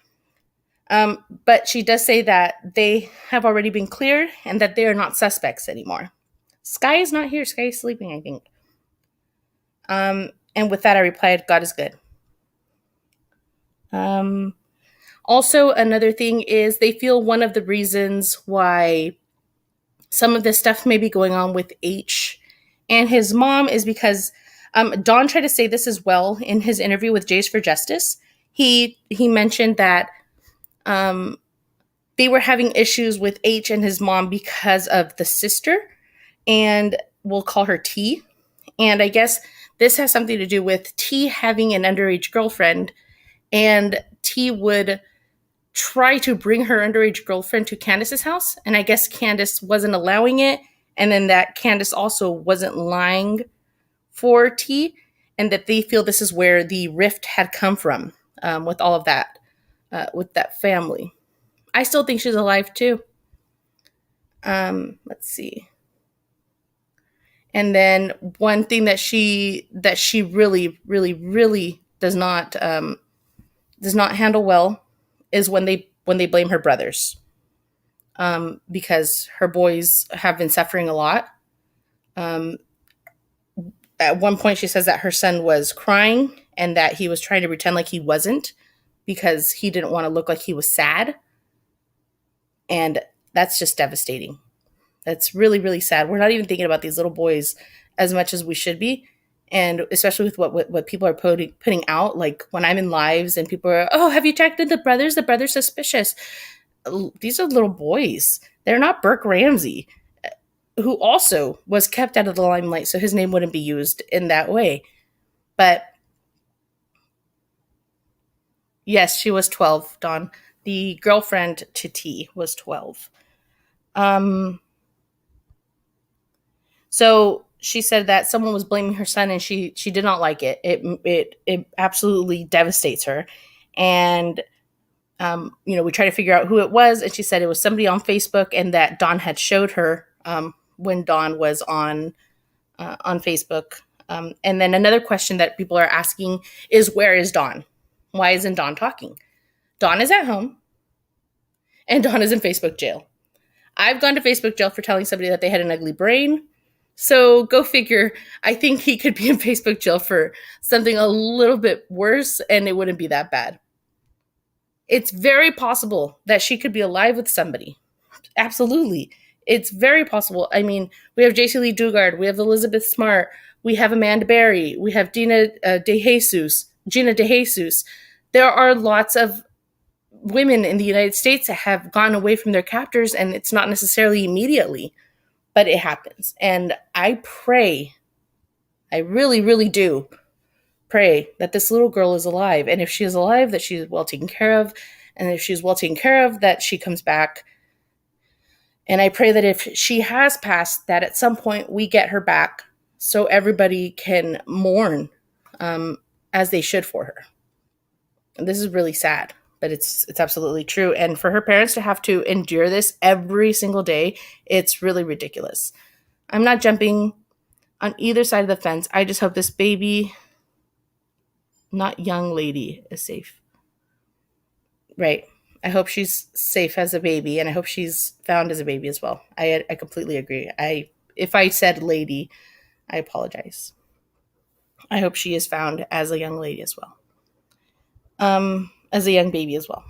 But she does say that they have already been cleared and that they are not suspects anymore. Sky is not here. Sky is sleeping, I think. And with that, I replied, God is good. Also, another thing is they feel one of the reasons why some of this stuff may be going on with H and his mom is because Don tried to say this as well in his interview with Jays for Justice. He mentioned that they were having issues with H and his mom because of the sister, and we'll call her T. And I guess this has something to do with T having an underage girlfriend, and T would try to bring her underage girlfriend to Candus's house, and I guess Candus wasn't allowing it, and then that Candus also wasn't lying for T, and that they feel this is where the rift had come from with all of that, with that family. I still think she's alive too. Let's see. And then one thing that she really, really, really does not handle well is when they blame her brothers, because her boys have been suffering a lot. At one point, she says that her son was crying and that he was trying to pretend like he wasn't because he didn't want to look like he was sad. And that's just devastating. That's really, really sad. We're not even thinking about these little boys as much as we should be. And especially with what people are putting out, like when I'm in lives and people are, oh, have you checked in the brothers? The brothers suspicious. These are little boys. They're not Burke Ramsey, who also was kept out of the limelight, so his name wouldn't be used in that way. But yes, she was 12, Dawn. The girlfriend to T was 12. So she said that someone was blaming her son, and she did not like it. It absolutely devastates her. And we tried to figure out who it was, and she said it was somebody on Facebook, and that Dawn had showed her when Dawn was on Facebook. And then another question that people are asking is, where is Dawn? Why isn't Dawn talking? Dawn is at home, and Dawn is in Facebook jail. I've gone to Facebook jail for telling somebody that they had an ugly brain. So go figure. I think he could be in Facebook jail for something a little bit worse, and it wouldn't be that bad. It's very possible that she could be alive with somebody. Absolutely. It's very possible. I mean, we have JC Lee Dugard, we have Elizabeth Smart, we have Amanda Berry, we have Gina DeJesus. There are lots of women in the United States that have gone away from their captors, and it's not necessarily immediately, but it happens. And I pray, I really, really do pray that this little girl is alive. And if she is alive, that she is well taken care of. And if she's well taken care of, that she comes back. And I pray that if she has passed, that at some point we get her back so everybody can mourn as they should for her. And this is really sad, but it's absolutely true. And for her parents to have to endure this every single day, it's really ridiculous. I'm not jumping on either side of the fence. I just hope this baby, not young lady, is safe. Right. I hope she's safe as a baby, and I hope she's found as a baby as well. I completely agree. If I said lady, I apologize. I hope she is found as a young lady as well. As a young baby as well.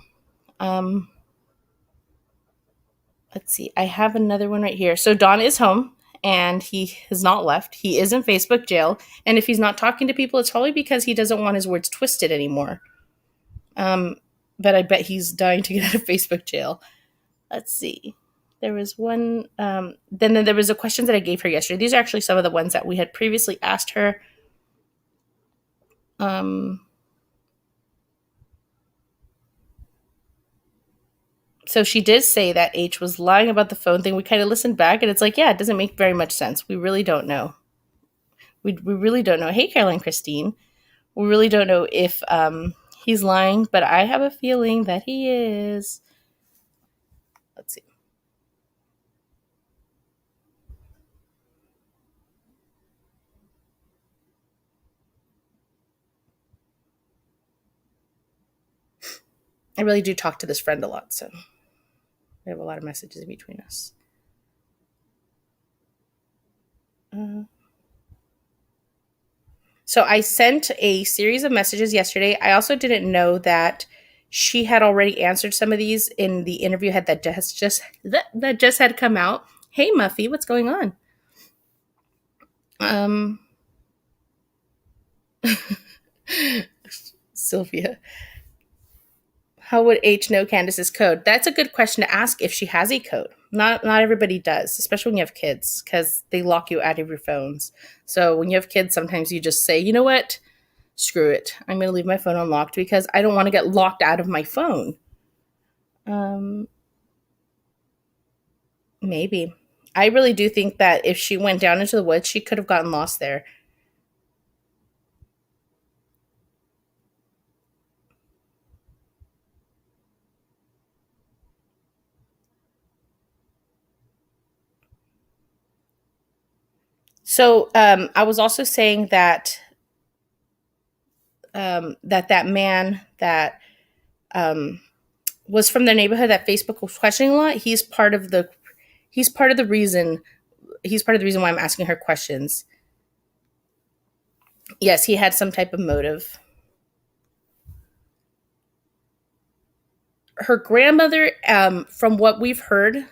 Let's see. I have another one right here. So Don is home and he has not left. He is in Facebook jail. And if he's not talking to people, it's probably because he doesn't want his words twisted anymore. But I bet he's dying to get out of Facebook jail. Let's see. There was one. Then there was a question that I gave her yesterday. These are actually some of the ones that we had previously asked her. So she did say that H was lying about the phone thing. We kind of listened back, and it's like, yeah, it doesn't make very much sense. We really don't know. We really don't know. Hey, Caroline Christine. We really don't know if he's lying, but I have a feeling that he is. Let's see. I really do talk to this friend a lot, so we have a lot of messages in between us. So I sent a series of messages yesterday. I also didn't know that she had already answered some of these in the interview that just had come out. Hey, Muffy, what's going on? Sylvia. How would H know Candus's code? That's a good question to ask if she has a code. Not everybody does, especially when you have kids, because they lock you out of your phones. So when you have kids, sometimes you just say, you know what? Screw it. I'm going to leave my phone unlocked because I don't want to get locked out of my phone. Maybe. I really do think that if she went down into the woods, she could have gotten lost there. So I was also saying that that man that was from the neighborhood that Facebook was questioning a lot. He's part of the reason why I'm asking her questions. Yes, he had some type of motive. Her grandmother, from what we've heard,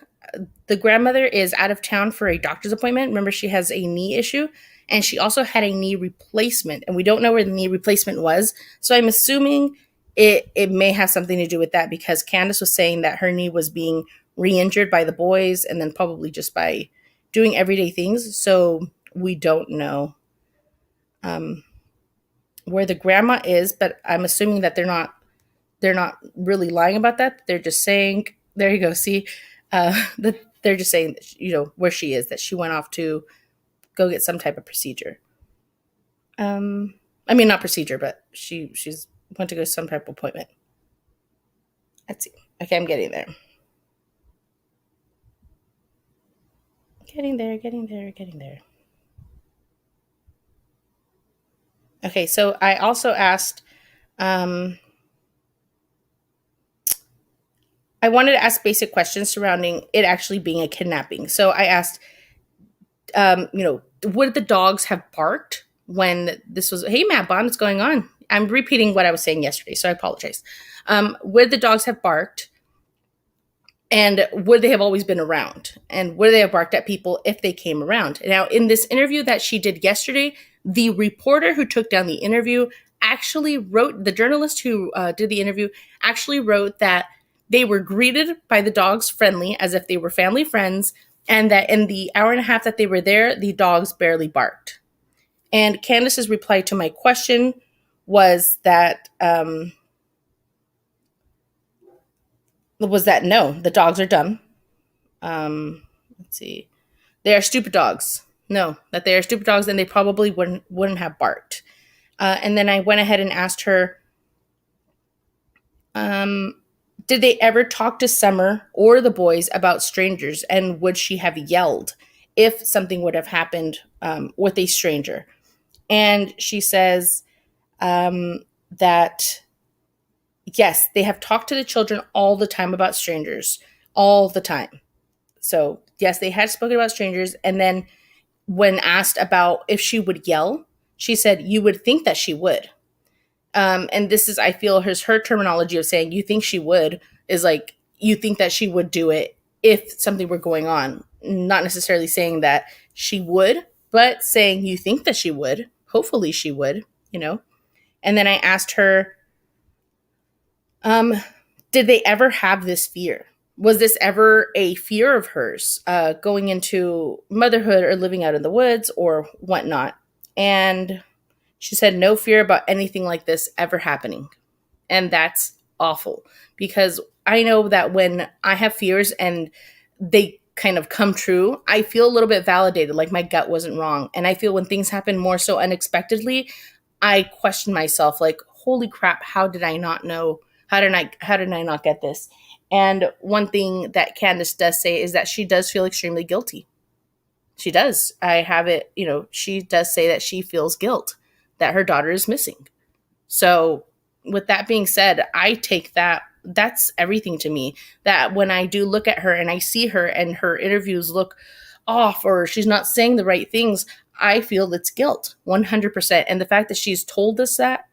the grandmother is out of town for a doctor's appointment. Remember, she has a knee issue, and she also had a knee replacement, and we don't know where the knee replacement was. So I'm assuming it may have something to do with that, because Candus was saying that her knee was being re-injured by the boys and then probably just by doing everyday things. So we don't know where the grandma is, but I'm assuming that they're not really lying about that. They're just saying, there you go. See, that they're just saying, where she is, that she went off to go get some type of procedure. I mean, not procedure, but she's went to go to some type of appointment. Let's see. Okay, I'm getting there. Getting there. Okay, so I also asked, I wanted to ask basic questions surrounding it actually being a kidnapping. So I asked, would the dogs have barked when this was, hey, Matt Bond, what's going on? I'm repeating what I was saying yesterday, so I apologize. Would the dogs have barked? And would they have always been around? And would they have barked at people if they came around? Now, in this interview that she did yesterday, the reporter who took down the interview actually wrote, the journalist who did the interview actually wrote that they were greeted by the dogs friendly, as if they were family friends, and that in the hour and a half that they were there, the dogs barely barked. And Candus's reply to my question was that no, the dogs are dumb. Let's see. They are stupid dogs. No, that they are stupid dogs, and they probably wouldn't have barked. And then I went ahead and asked her, did they ever talk to Summer or the boys about strangers, and would she have yelled if something would have happened with a stranger. And she says that, yes, they have talked to the children all the time about strangers, all the time. So, yes, they had spoken about strangers. And then when asked about if she would yell, she said, you would think that she would. And this is, I feel, her terminology of saying you think she would is like, you think that she would do it if something were going on. Not necessarily saying that she would, but saying you think that she would. Hopefully she would, you know. And then I asked her, did they ever have this fear? Was this ever a fear of hers, going into motherhood or living out in the woods or whatnot? And she said no fear about anything like this ever happening. And that's awful, because I know that when I have fears and they kind of come true, I feel a little bit validated, like my gut wasn't wrong. And I feel when things happen more so unexpectedly, I question myself, like, holy crap, how did I not know? How did I not get this? And one thing that Candus does say is that she does feel extremely guilty. She does. I have it, she does say that she feels guilt that her daughter is missing. So with that being said, I take that's everything to me. That when I do look at her and I see her and her interviews look off or she's not saying the right things, I feel it's guilt 100%. And the fact that she's told us that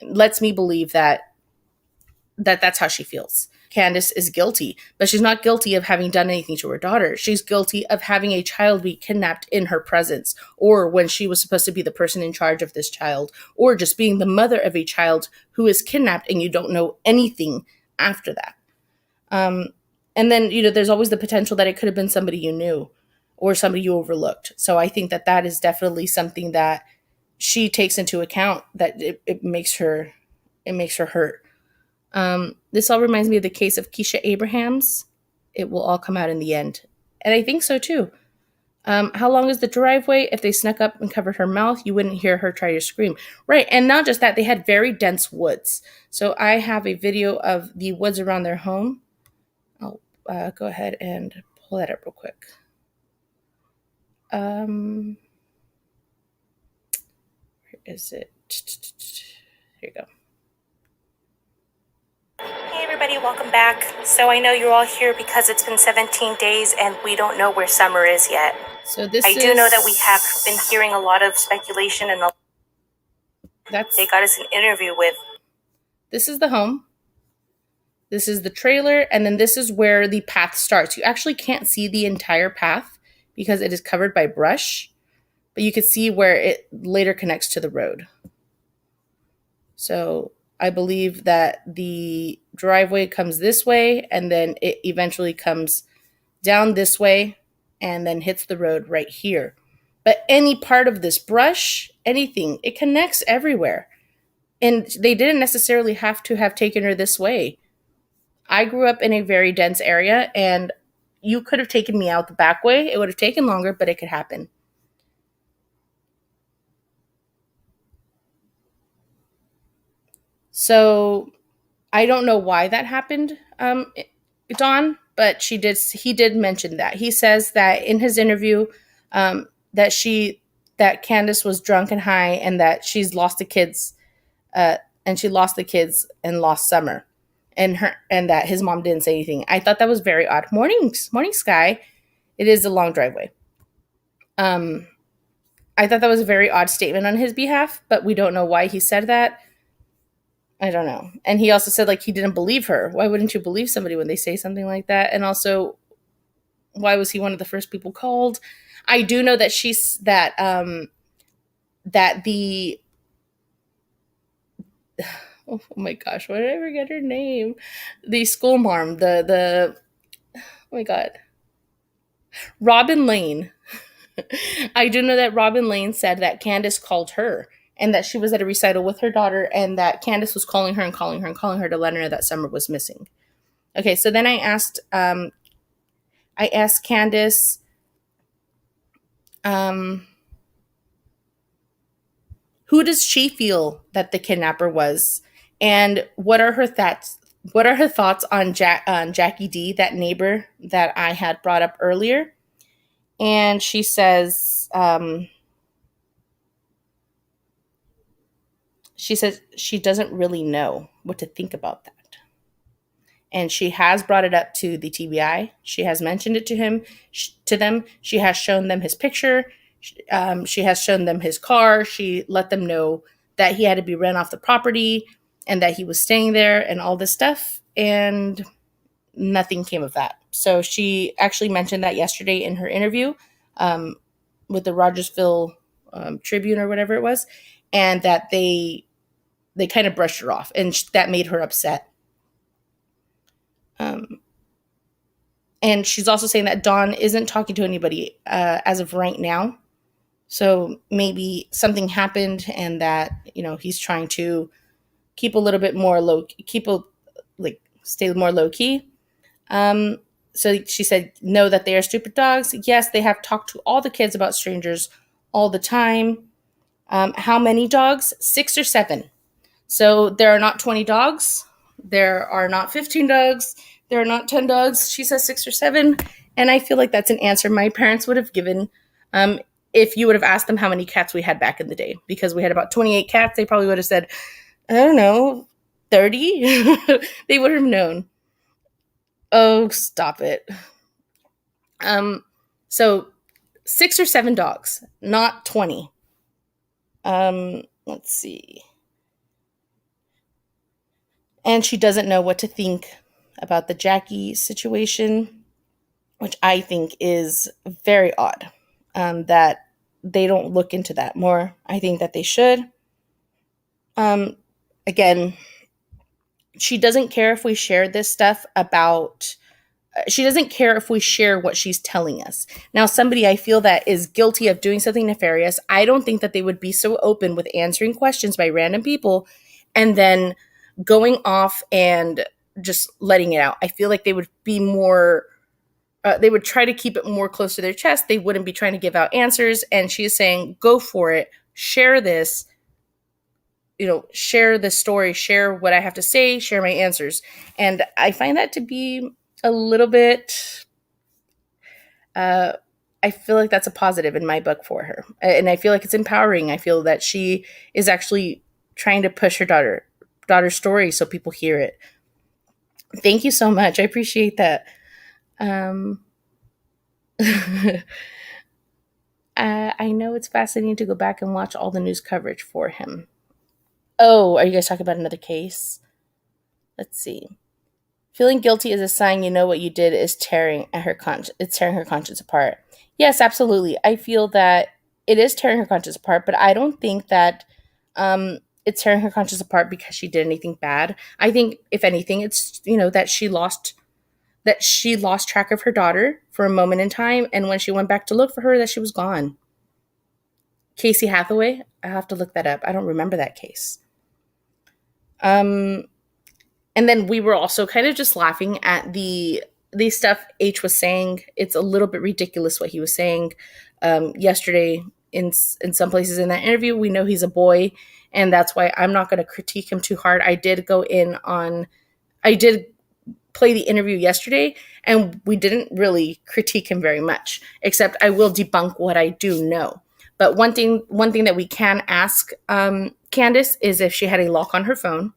lets me believe that's how she feels. Candus is guilty, but she's not guilty of having done anything to her daughter. She's guilty of having a child be kidnapped in her presence, or when she was supposed to be the person in charge of this child, or just being the mother of a child who is kidnapped and you don't know anything after that. And then, there's always the potential that it could have been somebody you knew or somebody you overlooked. So I think that is definitely something that she takes into account, that it makes her hurt. This all reminds me of the case of Keisha Abrahams. It will all come out in the end. And I think so too. How long is the driveway? If they snuck up and covered her mouth, you wouldn't hear her try to scream. Right. And not just that, they had very dense woods. So I have a video of the woods around their home. I'll go ahead and pull that up real quick. Where is it? Here you go. Hey everybody, welcome back. So I know you're all here because it's been 17 days and we don't know where Summer is yet. So I do know that we have been hearing a lot of speculation and they got us an interview with. This is the home. This is the trailer, and then this is where the path starts. You actually can't see the entire path because it is covered by brush, but you can see where it later connects to the road. So I believe that the driveway comes this way, and then it eventually comes down this way and then hits the road right here. But any part of this brush, anything, it connects everywhere. And they didn't necessarily have to have taken her this way. I grew up in a very dense area, and you could have taken me out the back way. It would have taken longer, but it could happen. So I don't know why that happened, Dawn, but he did mention that. He says that in his interview, that Candus was drunk and high, and that she's lost the kids, and she lost the kids and lost Summer, and that his mom didn't say anything. I thought that was very odd. Morning, Sky. It is a long driveway. I thought that was a very odd statement on his behalf, but we don't know why he said that. I don't know. And he also said, like, he didn't believe her. Why wouldn't you believe somebody when they say something like that? And also, why was he one of the first people called? I do know that oh my gosh, why did I forget her name? The school marm, oh my God. Robin Lane. I do know that Robin Lane said that Candus called her, and that she was at a recital with her daughter, and that Candus was calling her to let her know that Summer was missing. Okay, so then I asked Candus, who does she feel that the kidnapper was, and what are her thoughts? What are her thoughts on Jackie D, that neighbor that I had brought up earlier? And she says, she doesn't really know what to think about that. And she has brought it up to the TBI. She has mentioned it to them. She has shown them his picture. She has shown them his car. She let them know that he had to be ran off the property and that he was staying there and all this stuff. And nothing came of that. So she actually mentioned that yesterday in her interview with the Rogersville Tribune or whatever it was, and that they kind of brushed her off, and that made her upset. And she's also saying that Dawn isn't talking to anybody as of right now. So maybe something happened, and that he's trying to keep a little bit more low, stay more low key. So she said, no, that they are stupid dogs. Yes, they have talked to all the kids about strangers all the time. How many dogs? 6 or 7. So there are not 20 dogs. There are not 15 dogs. There are not 10 dogs. She says 6 or 7. And I feel like that's an answer my parents would have given if you would have asked them how many cats we had back in the day. Because we had about 28 cats. They probably would have said, I don't know, 30? They would have known. Oh, stop it. So 6 or 7 dogs, not 20. Let's see. And she doesn't know what to think about the Jackie situation, which I think is very odd, that they don't look into that more. I think that they should. Again, she doesn't care if we share this stuff about... She doesn't care if we share what she's telling us. Now, somebody I feel that is guilty of doing something nefarious, I don't think that they would be so open with answering questions by random people and then going off and just letting it out. I feel like they would be more... they would try to keep it more close to their chest. They wouldn't be trying to give out answers. And she is saying, go for it. Share this. Share this story. Share what I have to say. Share my answers. And I find that to be a little bit... I feel like that's a positive in my book for her. And I feel like it's empowering. I feel that she is actually trying to push her daughter's story so people hear it. Thank you so much. I appreciate that. I know it's fascinating to go back and watch all the news coverage for him. Oh, are you guys talking about another case? Let's see. Feeling guilty is a sign you know what you did is tearing her conscience apart. Yes, absolutely. I feel that it is tearing her conscience apart, but I don't think that it's tearing her conscience apart because she did anything bad. I think, if anything, it's that she lost track of her daughter for a moment in time, and when she went back to look for her, that she was gone. Casey Hathaway, I have to look that up. I don't remember that case. And then we were also kind of just laughing at the stuff H was saying. It's a little bit ridiculous what he was saying yesterday in some places in that interview. We know he's a boy, and that's why I'm not going to critique him too hard. I did play the interview yesterday, and we didn't really critique him very much, except I will debunk what I do know. But one thing that we can ask Candus is if she had a lock on her phone.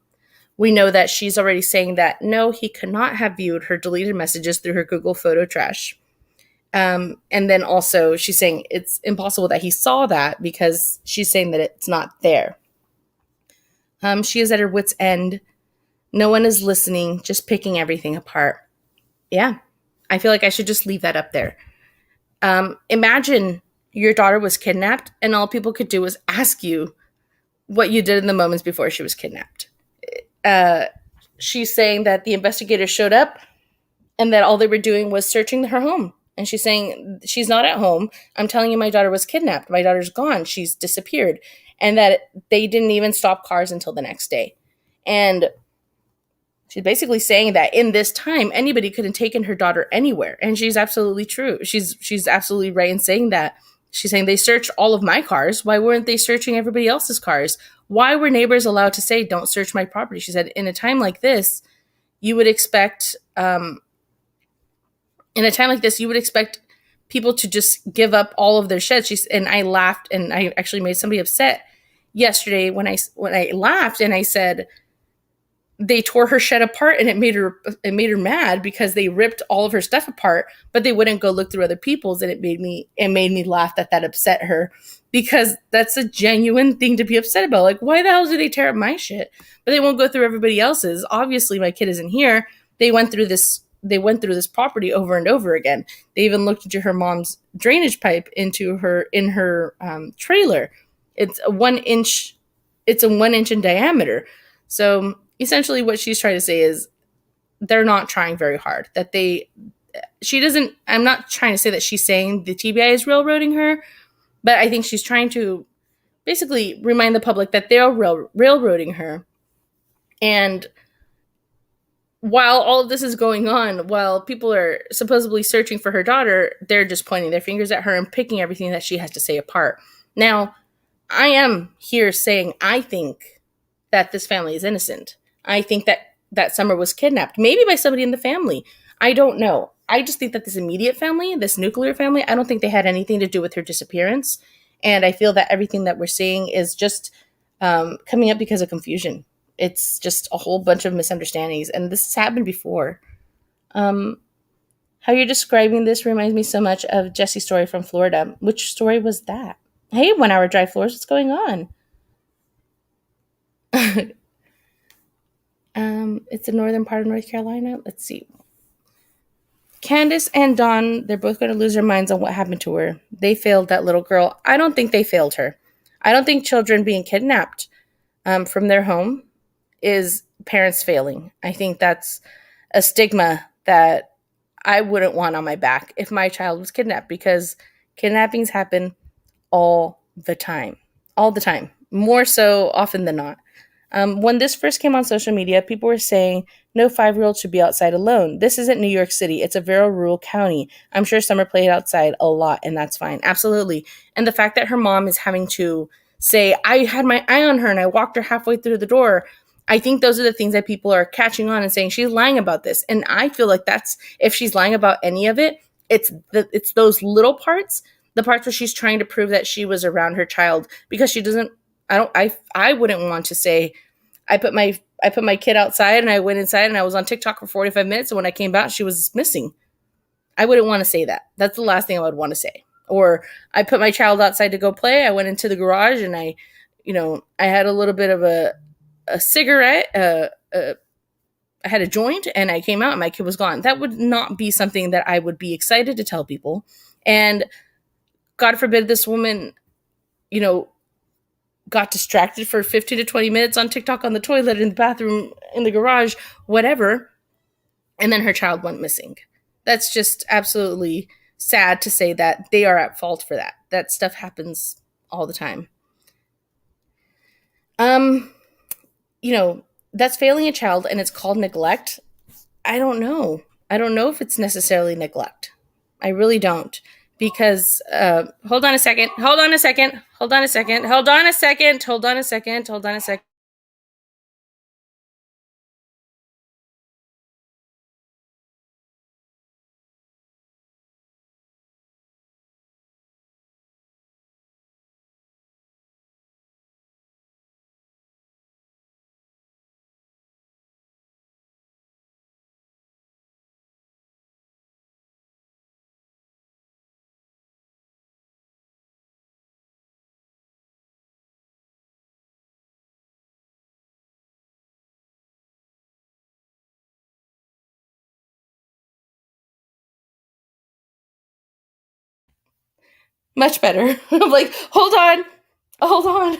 We know that she's already saying that, no, he could not have viewed her deleted messages through her Google photo trash. And then also she's saying it's impossible that he saw that because she's saying that it's not there. She is at her wit's end. No one is listening, just picking everything apart. Yeah, I feel like I should just leave that up there. Imagine your daughter was kidnapped and all people could do was ask you what you did in the moments before she was kidnapped. She's saying that the investigators showed up and that all they were doing was searching her home. And she's saying, she's not at home. I'm telling you, my daughter was kidnapped. My daughter's gone. She's disappeared. And that they didn't even stop cars until the next day. And she's basically saying that in this time, anybody could have taken her daughter anywhere. And she's absolutely true. She's absolutely right in saying that. She's saying they searched all of my cars. Why weren't they searching everybody else's cars? Why were neighbors allowed to say, don't search my property? She said, in a time like this, you would expect people to just give up all of their sheds. And I laughed, and I actually made somebody upset yesterday when I laughed and I said they tore her shed apart, and it made her mad because they ripped all of her stuff apart, but they wouldn't go look through other people's, and it made me laugh that upset her, because that's a genuine thing to be upset about. Like, why the hell do they tear up my shit, but they won't go through everybody else's? Obviously, my kid isn't here. They went through this property over and over again. They even looked into her mom's drainage pipe in her trailer. It's a 1 inch. It's a 1 inch in diameter. So essentially what she's trying to say is they're not trying very hard. I'm not trying to say that she's saying the TBI is railroading her, but I think she's trying to basically remind the public that they're railroading her. And while all of this is going on, while people are supposedly searching for her daughter, they're just pointing their fingers at her and picking everything that she has to say apart. Now, I am here saying I think that this family is innocent. I think that Summer was kidnapped, maybe by somebody in the family. I don't know. I just think that this immediate family, this nuclear family, I don't think they had anything to do with her disappearance. And I feel that everything that we're seeing is just coming up because of confusion. It's just a whole bunch of misunderstandings. And this has happened before. How you're describing this reminds me so much of Jesse's story from Florida. Which story was that? Hey, 1 hour drive, Floors, what's going on? It's the northern part of North Carolina. Let's see. Candus and Dawn, they're both going to lose their minds on what happened to her. They failed that little girl. I don't think they failed her. I don't think children being kidnapped from their home is parents failing. I think that's a stigma that I wouldn't want on my back if my child was kidnapped, because kidnappings happen all the time. All the time. More so often than not. When this first came on social media, people were saying no 5-year-old should be outside alone. This isn't New York City. It's a very rural county. I'm sure Summer played outside a lot, and that's fine. Absolutely. And the fact that her mom is having to say, I had my eye on her and I walked her halfway through the door, I think those are the things that people are catching on and saying she's lying about this. And I feel like that's, if she's lying about any of it, it's those little parts, the parts where she's trying to prove that she was around her child, because she doesn't. I wouldn't want to say I put my kid outside and I went inside and I was on TikTok for 45 minutes, and when I came back she was missing. I wouldn't want to say that. That's the last thing I would want to say. Or I put my child outside to go play. I went into the garage and I had a little bit of a cigarette. I had a joint and I came out and my kid was gone. That would not be something that I would be excited to tell people. And God forbid this woman, got distracted for 15 to 20 minutes on TikTok, on the toilet, in the bathroom, in the garage, whatever, and then her child went missing. That's just absolutely sad to say that they are at fault for that. That stuff happens all the time. That's failing a child, and it's called neglect. I don't know. I don't know if it's necessarily neglect. I really don't. Because, hold on a second. Much better. I'm like, hold on. I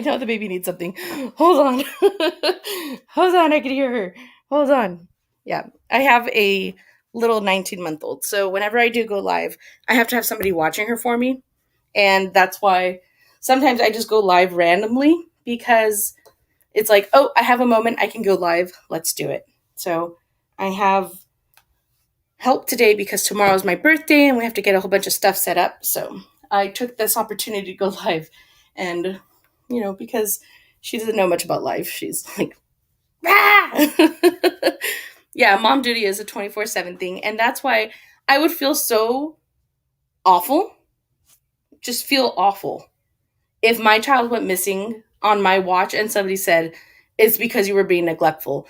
know the baby needs something. Hold on. I can hear her. Hold on. Yeah, I have a little 19-month-old. So whenever I do go live, I have to have somebody watching her for me. And that's why sometimes I just go live randomly, because it's like, oh, I have a moment. I can go live. Let's do it. So I have help today because tomorrow is my birthday and we have to get a whole bunch of stuff set up. So I took this opportunity to go live, and because she doesn't know much about life, she's like, ah! Yeah, mom duty is a 24/7 thing, and that's why I would feel so awful, just feel awful if my child went missing on my watch and somebody said, it's because you were being neglectful.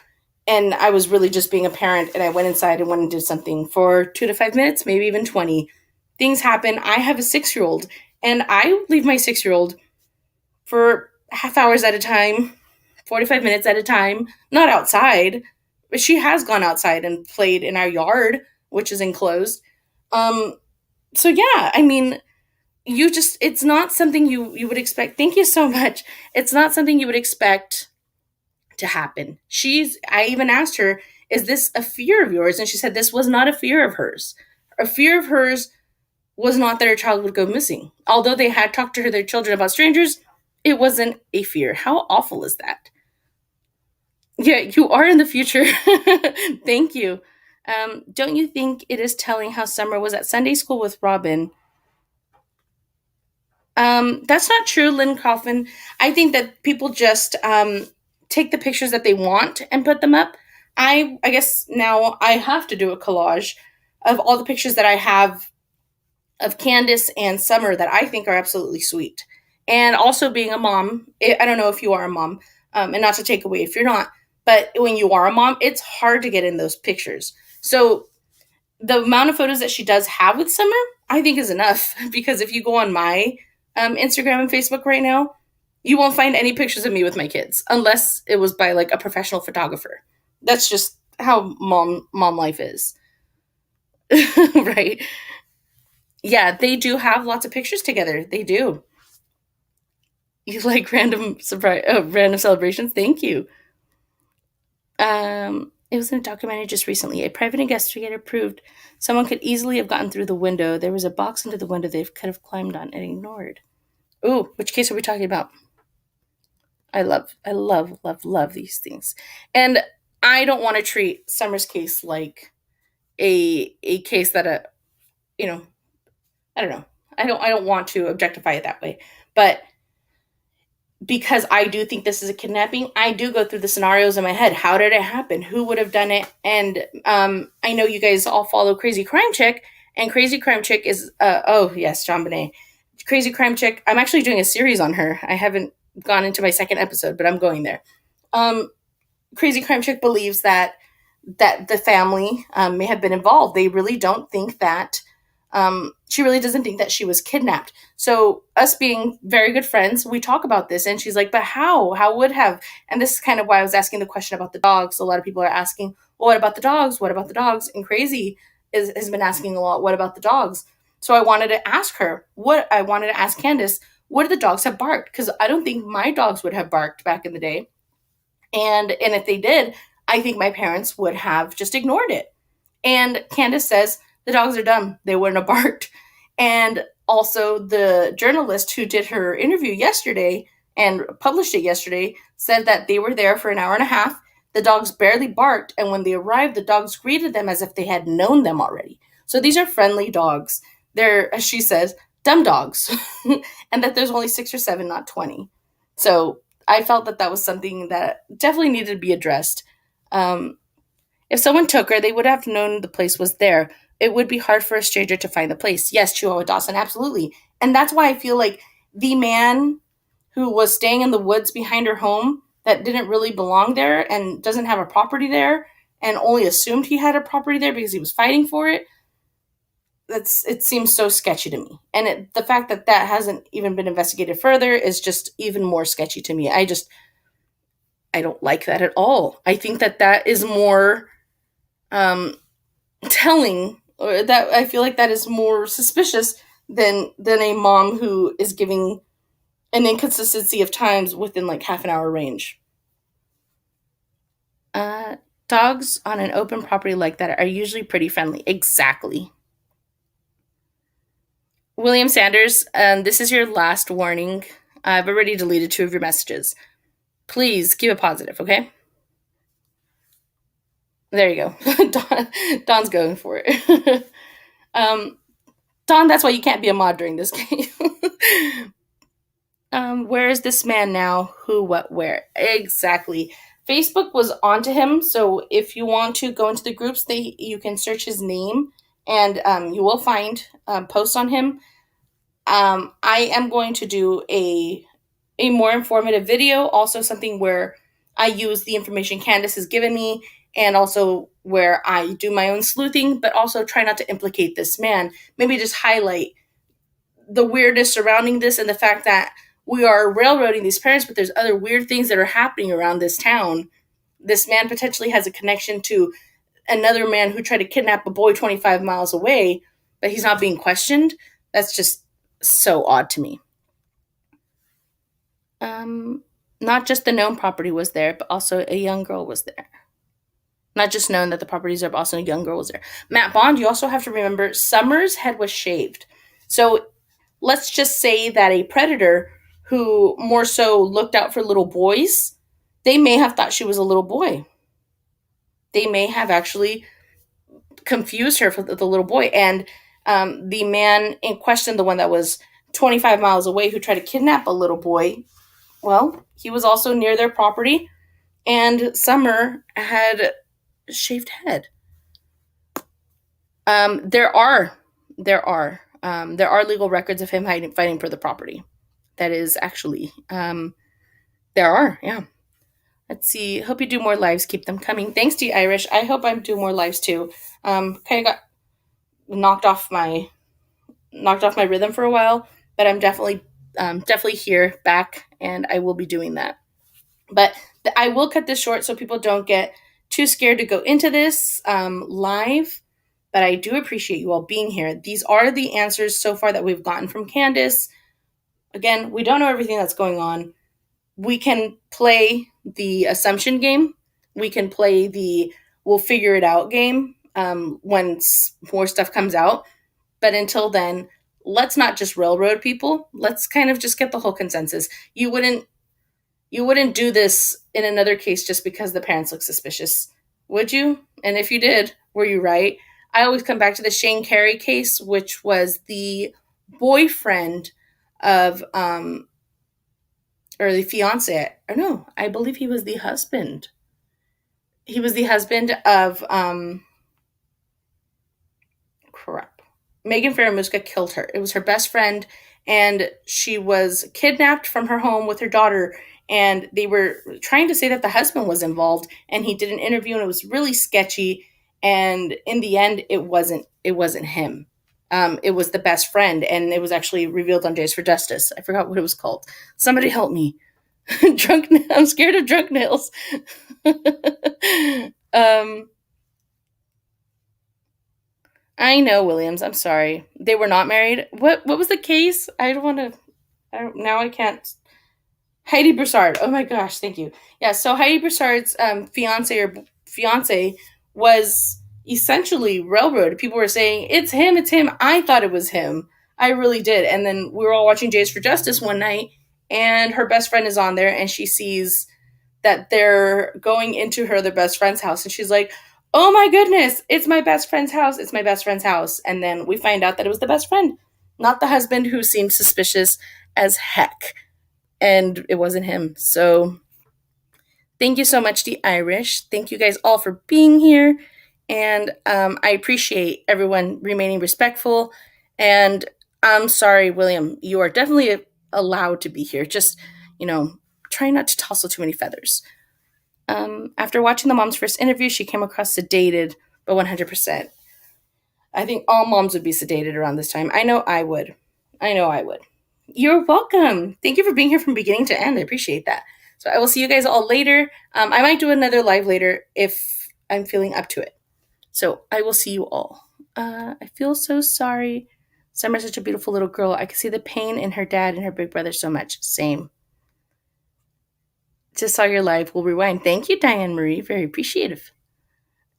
And I was really just being a parent and I went inside and went and did something for 2 to 5 minutes, maybe even 20. Things happen. I have a 6-year-old and I leave my 6-year-old for half hours at a time, 45 minutes at a time, not outside. But she has gone outside and played in our yard, which is enclosed. Um, so yeah, I mean, it's not something you would expect. Thank you so much. It's not something you would expect to happen. I even asked her, is this a fear of yours? And she said this was not a fear of hers. A fear of hers was not that her child would go missing. Although they had talked to their children about strangers, it wasn't a fear. How awful is that? Yeah, you are in the future. Thank you. Don't you think it is telling how Summer was at Sunday school with Robin? That's not true, Lynn Coffin. I think that people just take the pictures that they want and put them up. I guess now I have to do a collage of all the pictures that I have of Candus and Summer that I think are absolutely sweet. And also being a mom, I don't know if you are a mom, and not to take away if you're not, but when you are a mom, it's hard to get in those pictures. So the amount of photos that she does have with Summer, I think is enough because if you go on my Instagram and Facebook right now, you won't find any pictures of me with my kids unless it was by like a professional photographer. That's just how mom life is. Right? Yeah, they do have lots of pictures together. They do. You like random surprise, random celebrations? Thank you. It was in a documentary just recently. A private investigator proved someone could easily have gotten through the window. There was a box under the window they could have climbed on and ignored. Ooh, which case are we talking about? I love these things. And I don't want to treat Summer's case like a case that you know, I don't know. I don't want to objectify it that way. But because I do think this is a kidnapping, I do go through the scenarios in my head. How did it happen? Who would have done it? And I know you guys all follow Crazy Crime Chick, and Crazy Crime Chick is oh yes, John Bonet. Crazy Crime Chick. I'm actually doing a series on her. I haven't gone into my second episode, but I'm going there. Crazy Crime Chick believes that the family may have been involved. They really don't think that she really doesn't think that she was kidnapped. So us being very good friends, we talk about this and she's like, but how? How would have? And this is kind of why I was asking the question about the dogs. A lot of people are asking, well, what about the dogs? What about the dogs? And Crazy has been asking a lot, what about the dogs? So I wanted to ask her, I wanted to ask Candus, would the dogs have barked? Because I don't think my dogs would have barked back in the day. And if they did, I think my parents would have just ignored it. And Candus says, the dogs are dumb. They wouldn't have barked. And also the journalist who did her interview yesterday and published it yesterday said that they were there for an hour and a half. The dogs barely barked. And when they arrived, the dogs greeted them as if they had known them already. So these are friendly dogs. They're, as she says, dumb dogs. And that there's only 6 or 7, not 20. So I felt that was something that definitely needed to be addressed. If someone took her, they would have known the place was there. It would be hard for a stranger to find the place. Yes, Chihuahua Dawson, absolutely. And that's why I feel like the man who was staying in the woods behind her home that didn't really belong there and doesn't have a property there and only assumed he had a property there because he was fighting for it, it seems so sketchy to me. And the fact that hasn't even been investigated further is just even more sketchy to me. I don't like that at all. I think that is more telling, or that I feel like that is more suspicious than a mom who is giving an inconsistency of times within like half an hour range. Dogs on an open property like that are usually pretty friendly. Exactly. William Sanders, this is your last warning. I've already deleted 2 of your messages. Please keep it positive, okay? There you go. Don's going for it. Don, that's why you can't be a mod during this game. Where is this man now? Who, what, where? Exactly. Facebook was onto him, so if you want to go into the groups, you can search his name and you will find posts on him. I am going to do a more informative video, also something where I use the information Candus has given me, and also where I do my own sleuthing, but also try not to implicate this man. Maybe just highlight the weirdness surrounding this and the fact that we are railroading these parents, but there's other weird things that are happening around this town. This man potentially has a connection to another man who tried to kidnap a boy 25 miles away, but he's not being questioned. That's just so odd to me. Not just the known property was there, but also a young girl was there. Not just known that the properties there, but also a young girl was there. Matt Bond, you also have to remember Summer's head was shaved. So let's just say that a predator who more so looked out for little boys, they may have thought she was a little boy. They may have actually confused her for the little boy. And the man in question, the one that was 25 miles away who tried to kidnap a little boy, well, he was also near their property, and Summer had shaved head. There are legal records of him fighting for the property. That is actually there are, yeah. Let's see. Hope you do more lives. Keep them coming. Thanks to you, Irish. I hope I'm doing more lives too. Kind of got knocked off my rhythm for a while, but I'm definitely here back, and I will be doing that. But I will cut this short so people don't get too scared to go into this live. But I do appreciate you all being here. These are the answers so far that we've gotten from Candus. Again, we don't know everything that's going on. We can play the assumption game. We can play the we'll figure it out game when more stuff comes out. But until then, let's not just railroad people. Let's kind of just get the whole consensus. You wouldn't do this in another case just because the parents look suspicious, would you? And if you did, were you right? I always come back to the Shane Carey case, which was the boyfriend of or the fiance. Or no, I believe he was the husband. He was the husband of crap. Megan Faramuska killed her. It was her best friend, and she was kidnapped from her home with her daughter, and they were trying to say that the husband was involved, and he did an interview, and it was really sketchy, and in the end, it wasn't him. It was the best friend, and it was actually revealed on Days for Justice. I forgot what it was called. Somebody help me. I'm scared of drunk nails. I know, Williams. I'm sorry. They were not married. What was the case? I don't want to. Now I can't. Heidi Broussard. Oh my gosh, thank you. Yeah, so Heidi Broussard's fiance was essentially railroaded. People were saying, it's him. I thought it was him. I really did. And then we were all watching Jays for Justice one night, and her best friend is on there, and she sees that they're going into their best friend's house, and she's like, oh my goodness, it's my best friend's house. It's my best friend's house. And then we find out that it was the best friend, not the husband who seemed suspicious as heck. And it wasn't him. So thank you so much, the Irish. Thank you guys all for being here. And I appreciate everyone remaining respectful. And I'm sorry, William, you are definitely allowed to be here. Just, try not to tousle too many feathers. After watching the mom's first interview, she came across sedated, but 100%. I think all moms would be sedated around this time. I know I would. You're welcome. Thank you for being here from beginning to end. I appreciate that. So I will see you guys all later. I might do another live later if I'm feeling up to it. So I will see you all. I feel so sorry. Summer's such a beautiful little girl. I can see the pain in her dad and her big brother so much. Same. Just saw your live. We'll rewind. Thank you, Diane Marie. Very appreciative.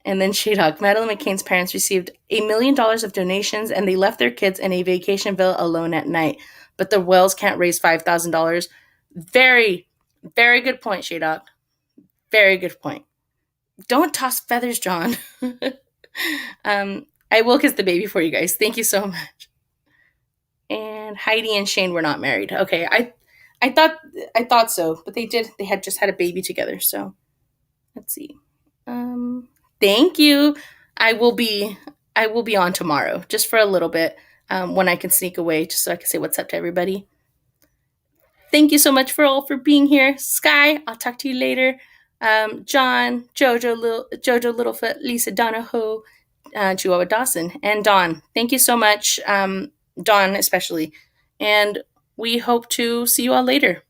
And then Shadok. Madeline McCain's parents received $1 million of donations, and they left their kids in a vacation villa alone at night. But the Wells can't raise $5,000. Very, very good point, Shadok. Very good point. Don't toss feathers, John. I will kiss the baby for you guys. Thank you so much. And Heidi and Shane were not married. Okay, I thought so, but they did. They had just had a baby together. So let's see. Thank you. I will be I will be on tomorrow, just for a little bit, when I can sneak away, just so I can say what's up to everybody. Thank you so much for being here. Sky, I'll talk to you later. John, Jojo Littlefoot, Lisa Donahoe, Chihuahua Dawson, and Dawn. Thank you so much, Dawn especially. And we hope to see you all later.